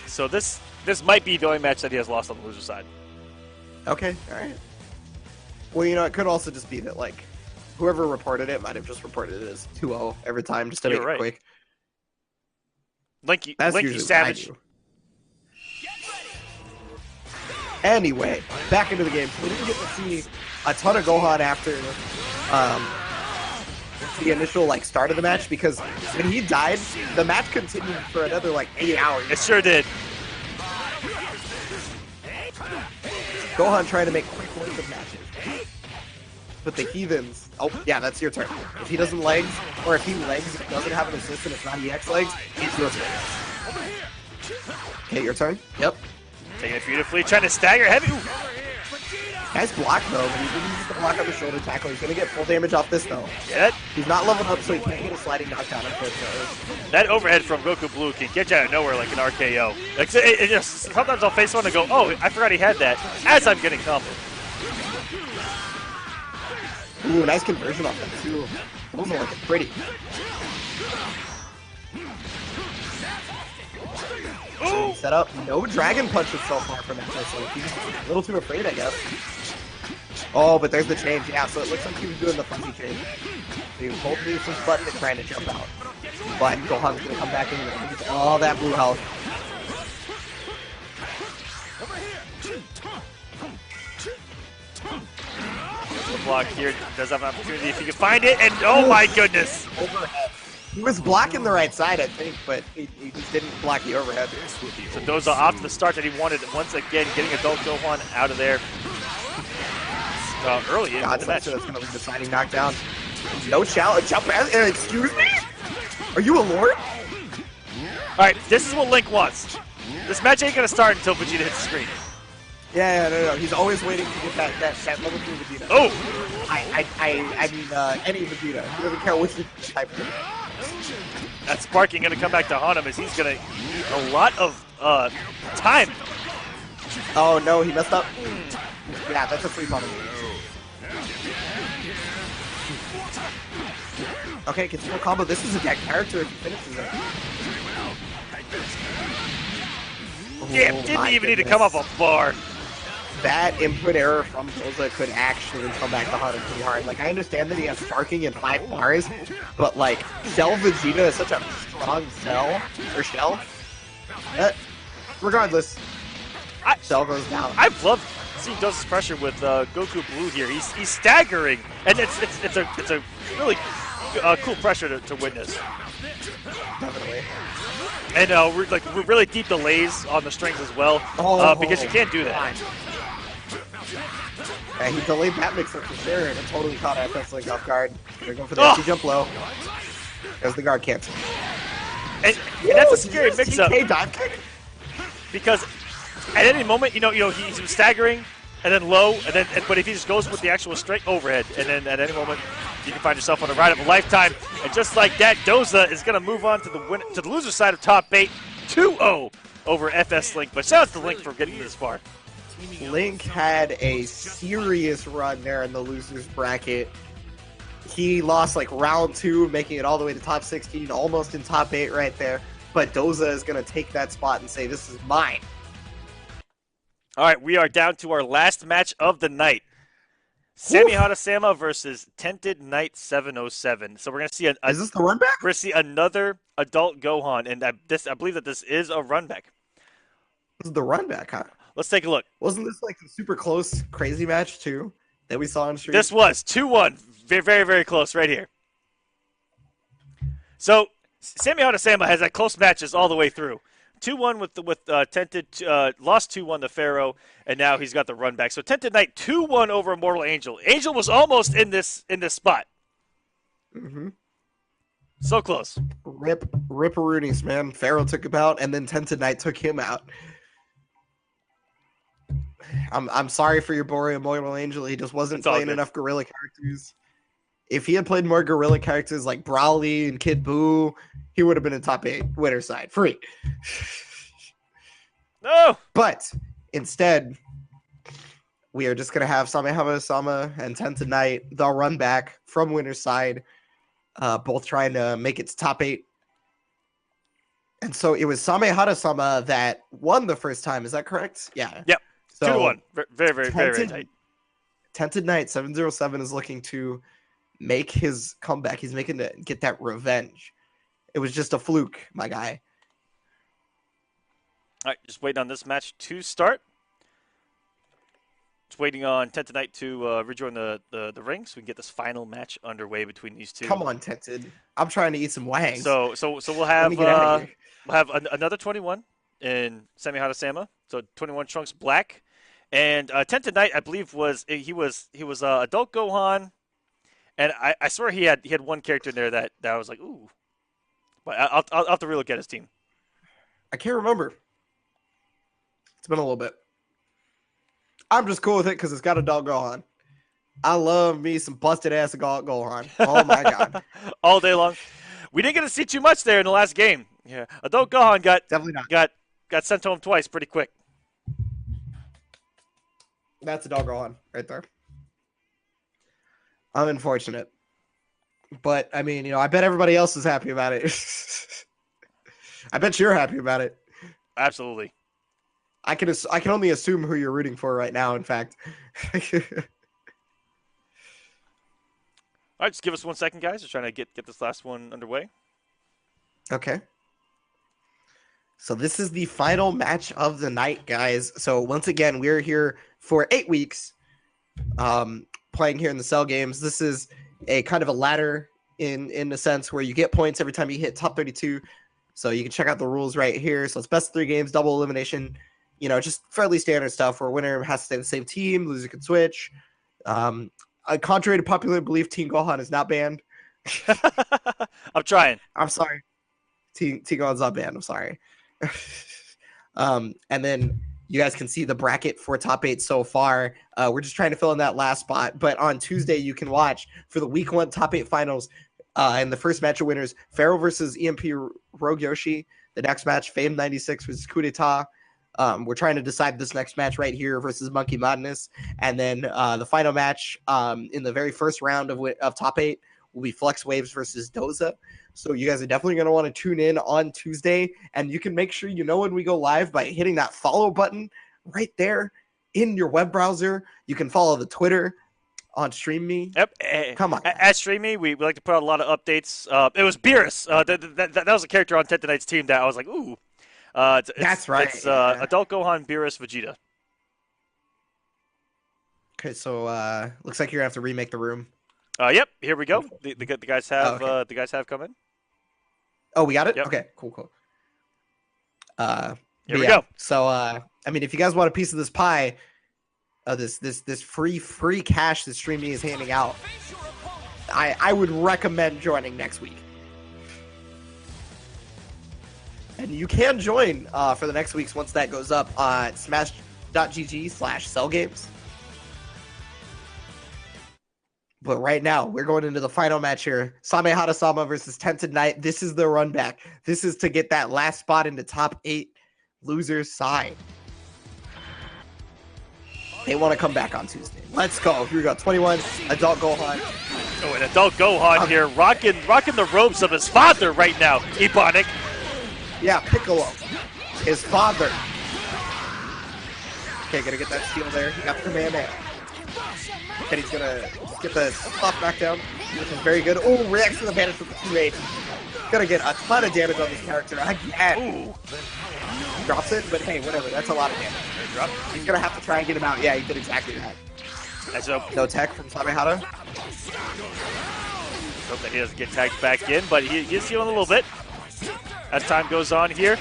So this might be the only match that he has lost on the loser side. Okay, all right. Well, you know, it could also just be that like Whoever reported it might have just reported it as 2-0 every time, just to make it quick. Linky, That's Linky usually Savage. what I do. Anyway, back into the game. So we didn't get to see a ton of Gohan after the initial start of the match, because when he died, the match continued for another 8 hours. It sure did. Gohan trying to make quick work of matches. But the heathens, oh yeah, that's your turn. If he doesn't legs, or if he legs and doesn't have an assist and it's not EX legs, it's your turn. Okay, your turn. Yep. Taking it beautifully, trying to stagger heavy. Ooh. Nice block though, but he didn't use the block on the shoulder tackle. He's gonna get full damage off this though. Yeah, he's not leveled up, so he can't get a sliding knockdown, unfortunately. That overhead from Goku Blue can get you out of nowhere like an RKO. It just, sometimes I'll face one and go, oh, I forgot he had that, as I'm getting comboed. Ooh, nice conversion off that too. Those are looking pretty. So set up, no dragon punches so far from that, so he's a little too afraid, I guess. Oh, but there's the change, yeah, so it looks like he was doing the fuzzy change. So he was holding the assist button and trying to jump out. But Gohan's gonna come back in and get all that blue health. The block here does have an opportunity if he can find it, and oh my goodness! Overhead. He was blocking the right side, I think, but he just didn't block the overhead. So Doza off to the start that he wanted, once again, getting Adult Gohan out of there early in the match. So that's going to be the deciding knockdown. No challenge. Excuse me? Are you a lord? Alright, this is what Link wants. This match ain't going to start until Vegeta hits the screen. Yeah, no. He's always waiting to get that level 2 Vegeta. Oh! I mean, any Vegeta. He doesn't care which type. That sparking going to come back to haunt him as he's going to need a lot of time. Oh, no, he messed up. Yeah, that's a free on him. Okay, gets more combo. This is a dead character if he finishes it. Yeah, didn't even need to come off a bar. That input error from Doza could actually come back to haunt him pretty hard. I understand that he has sparking in 5 bars, but Cell Vegeta is such a strong cell, or shell. Regardless, Cell goes down. I've loved seeing Doza's pressure with Goku Blue here. He's staggering, and it's a really cool pressure to witness. Definitely. And we're really deep delays on the strings as well, because you can't do that. Yeah, he delayed that mix-up for sure, and it totally caught FS Link off guard. They're going for the FT jump low. There's the guard cancel. And that's a scary mix-up. Dive kick? Because at any moment, he's staggering, and then low, but if he just goes with the actual straight overhead, and then at any moment, you can find yourself on a ride of a lifetime. And just like that, Doza is going to move on to the loser side of top 8, 2-0 over FS Link. But shout out to Link for getting this far. Link had a serious run there in the losers bracket. He lost round 2, making it all the way to top 16, almost in top 8 right there. But Doza is going to take that spot and say, this is mine. All right, we are down to our last match of the night. Sammy Hadasama versus Tented Knight 707. So we're going to see is this the run back? We're going to see another adult Gohan, and I believe that this is a run back. This is the run back, huh? Let's take a look. Wasn't this the super close, crazy match too that we saw on stream? This was 2-1, very, very, very close right here. So Sammy Hadasama has had close matches all the way through. 2-1 with Tented, lost 2-1 to Pharaoh, and now he's got the run back. So Tented Knight 2-1 over Immortal Angel. Angel was almost in this spot. Mm-hmm. So close. Ripperoonies, man. Pharaoh took him out, and then Tented Knight took him out. I'm sorry for your boy Immortal Angel. He just wasn't playing enough Gorilla characters. If he had played more Gorilla characters like Brawly and Kid Buu, he would have been in top 8 winner side free. No, but instead, we are just gonna have Sama and Tented Knight, the run back from winner side, both trying to make it to top 8. And so it was Sama that won the first time. Is that correct? Yeah. Yep. So 2-1. Very, very, very, very tight. Tented Knight 707 is looking to make his comeback. He's making to get that revenge. It was just a fluke, my guy. All right, just waiting on this match to start. Just waiting on Tented Knight to rejoin the ring so we can get this final match underway between these two. Come on, Tented. I'm trying to eat some wangs. So we'll have another 21 in Samihata Sama. So 21 Trunks Black, and Tented Knight I believe was Adult Gohan, and I swear he had one character in there that I was like ooh, but I'll have to relook at his team. I can't remember. It's been a little bit. I'm just cool with it because it's got Adult Gohan. I love me some busted ass Adult Gohan. Oh my god, all day long. We didn't get to see too much there in the last game. Yeah, Adult Gohan definitely not got sent home twice pretty quick. That's Adult Gohan right there. I'm unfortunate, but I mean, I bet everybody else is happy about it. I bet you're happy about it. Absolutely. I can only assume who you're rooting for right now. In fact. All right, just give us 1 second, guys. Just trying to get this last one underway. Okay. So this is the final match of the night, guys. So once again, we're here for 8 weeks, playing here in the Cell Games. This is a kind of a ladder in a sense where you get points every time you hit top 32. So you can check out the rules right here. So it's best of 3 games, double elimination. Just fairly standard stuff where winner has to stay the same team, loser can switch. Contrary to popular belief, Team Gohan is not banned. I'm trying. I'm sorry. Team Gohan's not banned. I'm sorry. And then you guys can see the bracket for top 8 so far. We're just trying to fill in that last spot. But on Tuesday, you can watch for the week 1 top 8 finals. And the first match of winners, Pharaoh versus EMP RogueYoshi. The next match, Fame 96 versus Coup d'etat. We're trying to decide this next match right here versus Monkey Madness. And then the final match in the very first round of top 8 will be FluxWavez versus Doza. So you guys are definitely going to want to tune in on Tuesday. And you can make sure you know when we go live by hitting that follow button right there in your web browser. You can follow the Twitter on Stream Me. Yep. Come on. At Stream Me, we like to put out a lot of updates. It was Beerus. That was a character on Tented Knight's team that I was like, ooh. That's right. It's Adult Gohan, Beerus, Vegeta. Okay, so looks like you're gonna have to remake the room. Yep. Here we go. The guys have the guys have come in. Oh, we got it. Yep. Okay, cool. Here we go. So I mean, if you guys want a piece of this pie, this free cash that Stream Me is handing out, I would recommend joining next week. And you can join for the next week's once that goes up on smash.gg/cellgames. But right now, we're going into the final match here. Samehata Sama versus Tented Knight. This is the run back. This is to get that last spot into top 8 losers side. They want to come back on Tuesday. Let's go. Here we go. 21, Adult Gohan. Oh, an Adult Gohan here, rocking the robes of his father right now, Ebonic. Yeah, Piccolo. His father. Okay, gonna get that steal there. He got the Kamehameha. And he's gonna get the soft knockdown, which is very good. Oh, reacts to the damage with the 2-8. Gonna get a ton of damage on this character again. Ooh. Drops it, but hey, whatever. That's a lot of damage. He's gonna have to try and get him out. Yeah, he did exactly that. No tech from Samehata. Hope that he doesn't get tagged back in, but he is healing a little bit as time goes on here.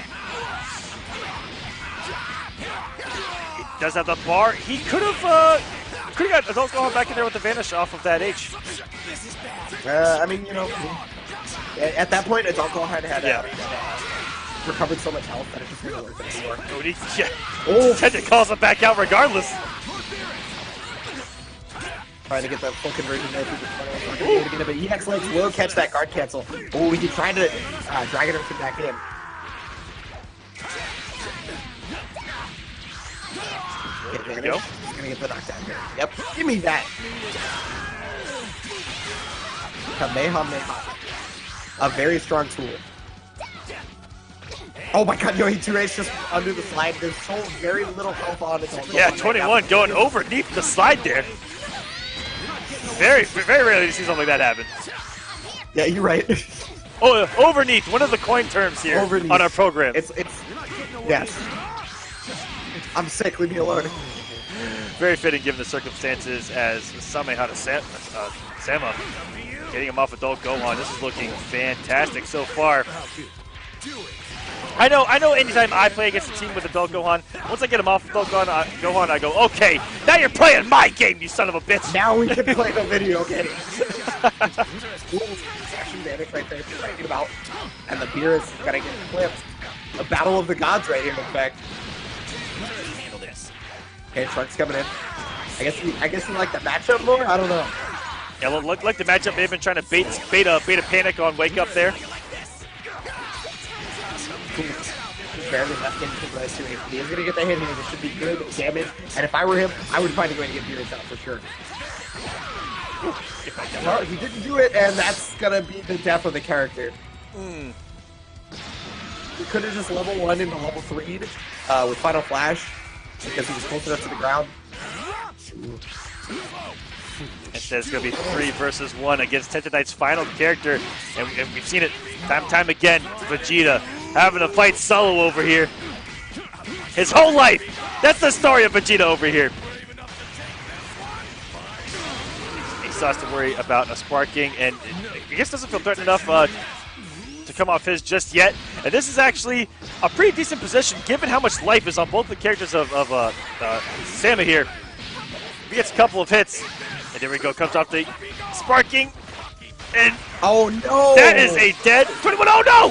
He does have the bar. He could have got Adult Gohan back in there with the vanish off of that H. I mean, at that point, Adult Gohan had recovered so much health that it just wasn't worth it anymore. Tendon calls him back out regardless. Trying to get the full conversion there through the 20. But EX Legs will catch that guard cancel. Oh, he's trying to drag it back in. There we go. He's gonna get the knockdown here. Yep. Give me that. Kamehameha. A very strong tool. Oh my god, he 2H just under the slide. There's so very little health on it. Yeah, 21 going overneath the slide there. Very rarely do you see something like that happen. Yeah, you're right. Oh, overneath, one of the coin terms here on our program. It's yes. I'm sick. Leave me alone. Very fitting given the circumstances as Samehada Sama getting him off adult Gohan. This is looking fantastic so far. I know anytime I play against a team with adult Gohan, once I get him off adult Gohan, I go, okay, now you're playing my game, you son of a bitch. Now we can play the video game. Action damage right there, thinking about. And the beer is gonna get clipped. A battle of the gods right here, in fact. Handle this. Okay, Trunks coming in. I guess you like the matchup more? I don't know. Yeah, look like the matchup they've been trying to bait a panic on Wake Up there. Barely left him to res to HP. He's gonna get the hit here. This should be good damage. And if I were him, I would find a way to get Beerus out for sure. Well, he didn't do it, and that's gonna be the death of the character. He could have just level 1 into level 3 with Final Flash because he was close enough to the ground. Instead, it's going to be 3 versus 1 against Tetanite's final character. And we've seen it time and time again. Vegeta having to fight solo over here. His whole life. That's the story of Vegeta over here. He still has to worry about a sparking. And I guess doesn't feel threatened enough to come off his just yet. And this is actually a pretty decent position given how much life is on both the characters of Sama here. He gets a couple of hits. And there we go, comes off the sparking. And oh no! That is a dead 21. Oh no!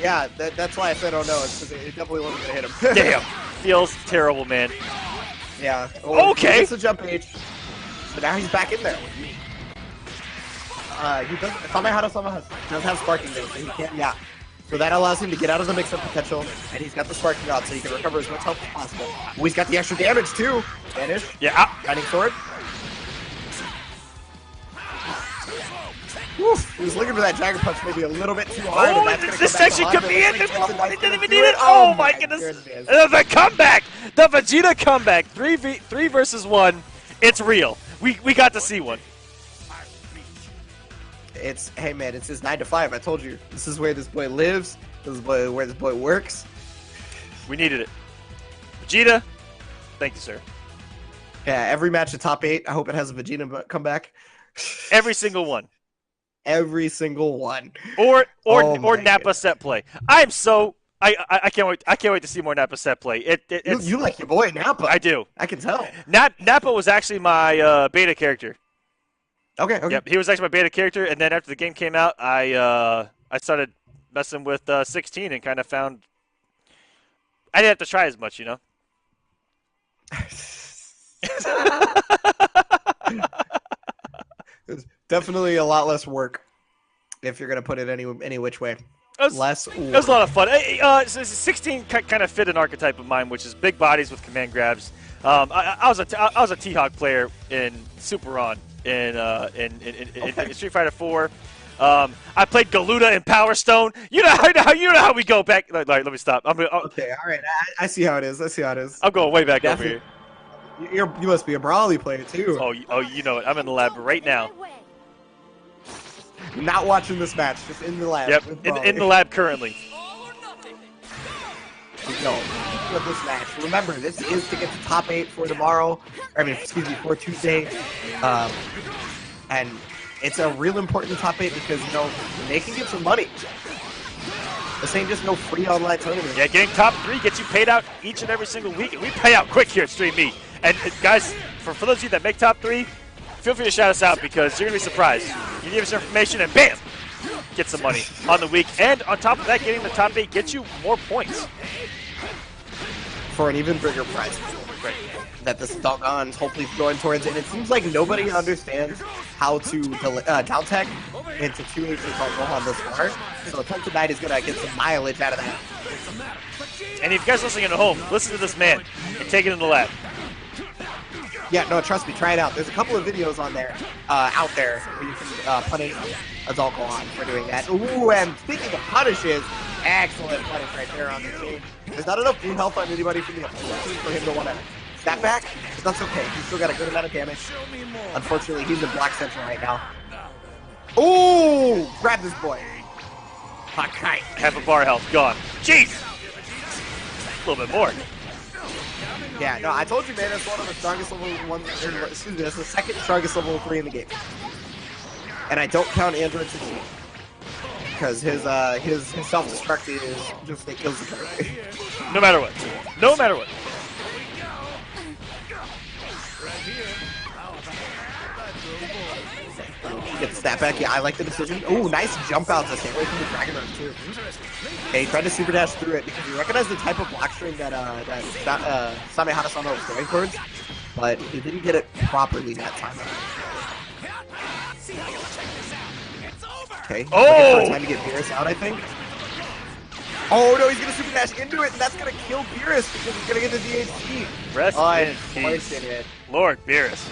Yeah, that's why I said oh no. It's because it definitely wasn't going to hit him. Damn. Feels terrible, man. Yeah. Oh, okay. It's a jump H. But now he's back in there. He does. Samehada does have sparking damage, so he can't. Yeah. So that allows him to get out of the mix-up potential, and he's got the sparking out, so he can recover as much health as possible. Oh, he's got the extra damage too. Vanish. Yeah. Shining sword. Woof. He was looking for that Dragon Punch maybe a little bit too hard. Oh, and that's this come back section to could haunt be him. it. Looks like Jackson He didn't even do need it. Oh my goodness. The comeback. The Vegeta comeback. 3 versus 1. It's real. We got to see one. It's, hey man, it's his 9 to 5. I told you. This is where this boy lives. This is where this boy works. We needed it. Vegeta, thank you, sir. Yeah, every match at top 8. I hope it has a Vegeta comeback. Every single one. Every single one. Or Oh Nappa set play. I'm so I can't wait. I can't wait to see more Nappa set play. You like your boy Nappa. I do. I can tell. Nappa was actually my beta character. Okay. Yep, he was actually my beta character, and then after the game came out, I started messing with 16 and kind of found I didn't have to try as much, you know. It's definitely a lot less work if you're gonna put it any which way. It was a lot of fun. 16 kind of fit an archetype of mine, which is big bodies with command grabs. I was a T-Hawk player in Super On in Street Fighter 4. I played Galuda in Power Stone. You know how we go back. Let me stop. Okay, all right. I see how it is. I'm going way back over here. You must be a Brawly player too. Oh, you know it. I'm in the lab right now. Not watching this match, just in the lab. Yep, in the lab currently. No, with this match. Remember, this is to get to top 8 for tomorrow. For Tuesday. And it's a real important top 8 because, they can get some money. This ain't just no free online tournament. Yeah, getting top 3 gets you paid out each and every single week. And we pay out quick here at Stream Me. And guys, for those of you that make top 3, feel free to shout us out because you're going to be surprised. You give us information and bam, get some money on the week. And on top of that, getting the top 8 gets you more points. For an even bigger prize. Right. That this doggon's hopefully going towards. And it seems like nobody understands how to down tech into 2 H's called Gohan this far. So Attempt Tonight is going to get some mileage out of that. And if you guys listening at home, listen to this man and take it in the lab. Yeah, no, trust me, try it out. There's a couple of videos on there, out there, where you can punish Adult Gohan for doing that. Ooh, and speaking of punishes, excellent punish right there on the team. There's not enough food health on anybody from the opposing team for him to want to Snap back, but that's okay. He's still got a good amount of damage. Unfortunately, he's in Black Central right now. Ooh! Grab this boy. Hot kite. Half a bar health gone. Jeez! A little bit more. Yeah, no, I told you, man, it's one of the strongest level 1, excuse me, it's the second strongest level 3 in the game. And I don't count Android 16. Because his self-destruct is just, it kills the character. No matter what. No matter what. Get the snap back. Yeah, I like the decision. Ooh, nice jump out to stay away from the Dragon Rush, too. Okay, he tried to super dash through it because he recognized the type of block string that Samehana-sama was going towards, but he didn't get it properly that time. Okay, oh! Time to get Beerus out, I think. Oh no, he's gonna super dash into it, and that's gonna kill Beerus because he's gonna get the DHT. Rest in peace. Lord Beerus.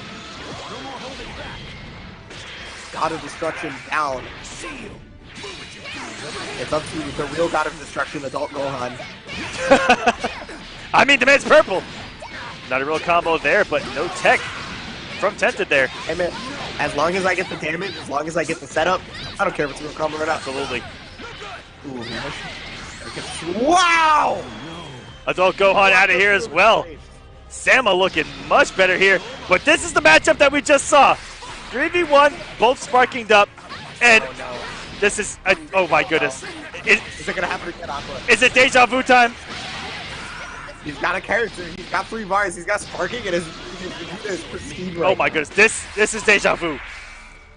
God of Destruction down. It's up to the real God of Destruction, Adult Gohan. I mean, the man's purple. Not a real combo there, but no tech from Tented there. Hey man, as long as I get the damage, as long as I get the setup, I don't care if it's a real combo or not. Absolutely. Ooh, wow! Adult Gohan out of here as well. Sama looking much better here, but this is the matchup that we just saw. 3v1, both sparking up, and this is, oh my goodness. Is it going to happen again, Aqua? Is it deja vu time? He's got a character, he's got 3 bars, he's got sparking, and his pristine right. Oh my goodness, this is deja vu.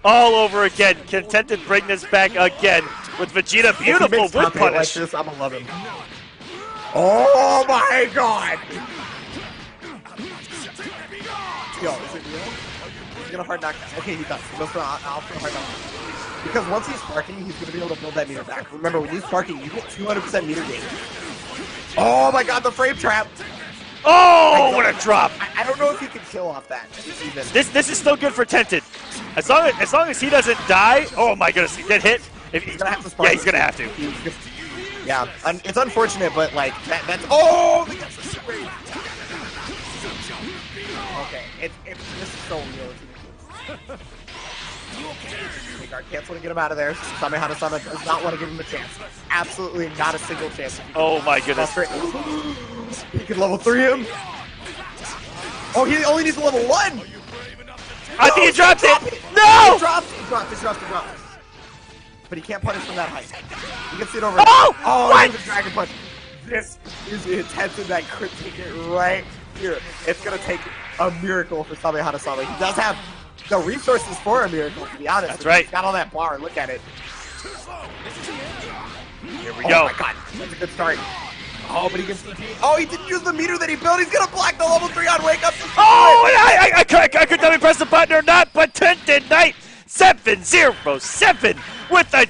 All over again. Can Tented bring this back again with Vegeta? Beautiful wood punish. Like this, I'm gonna love him. Oh my god! Yo, is it real? He's gonna hard knock down. Okay, he does. He goes for an hard knock. Because once he's sparking, he's gonna be able to build that meter back. Remember, when he's sparking, you get 200% meter gain. Oh my god, the frame trap! Oh, what a drop! I don't know if he can kill off that. Even. This is still good for Tented. As long as he doesn't die. Oh my goodness, he get hit. If he's gonna have to spark. Yeah, he's gonna have to. Yeah, it's unfortunate, but like that's. Oh, okay, this is so real. Guard cancel to get him out of there. Samehana-sama does not want to give him a chance. Absolutely not a single chance. Oh my goodness. He can level 3 him. Oh, he only needs a level 1. I think he dropped it. No! He dropped. But he can't punish from that height. You can see it over. Oh, what? The Dragon Punch. This is intense in that crit ticket right here. It's going to take a miracle for Samehana-sama. He does have the resources for a miracle, to be honest. That's right. He's got all that bar. Look at it. Here we go. Oh my god, that's a good start. Oh, but he can. Oh, he didn't use the meter that he built. He's gonna block the level 3 on Wake Up. Oh, I could tell me press the button or not, but Tented Knight 707 with a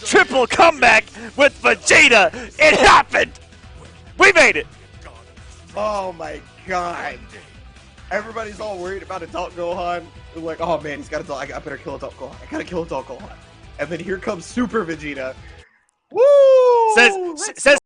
triple comeback with Vegeta. It happened. We made it. Oh my god. Everybody's all worried about Adult Gohan. They're like, oh man, he's got Adult. I better kill Adult Gohan. I gotta kill Adult Gohan. And then here comes Super Vegeta. Woo! Says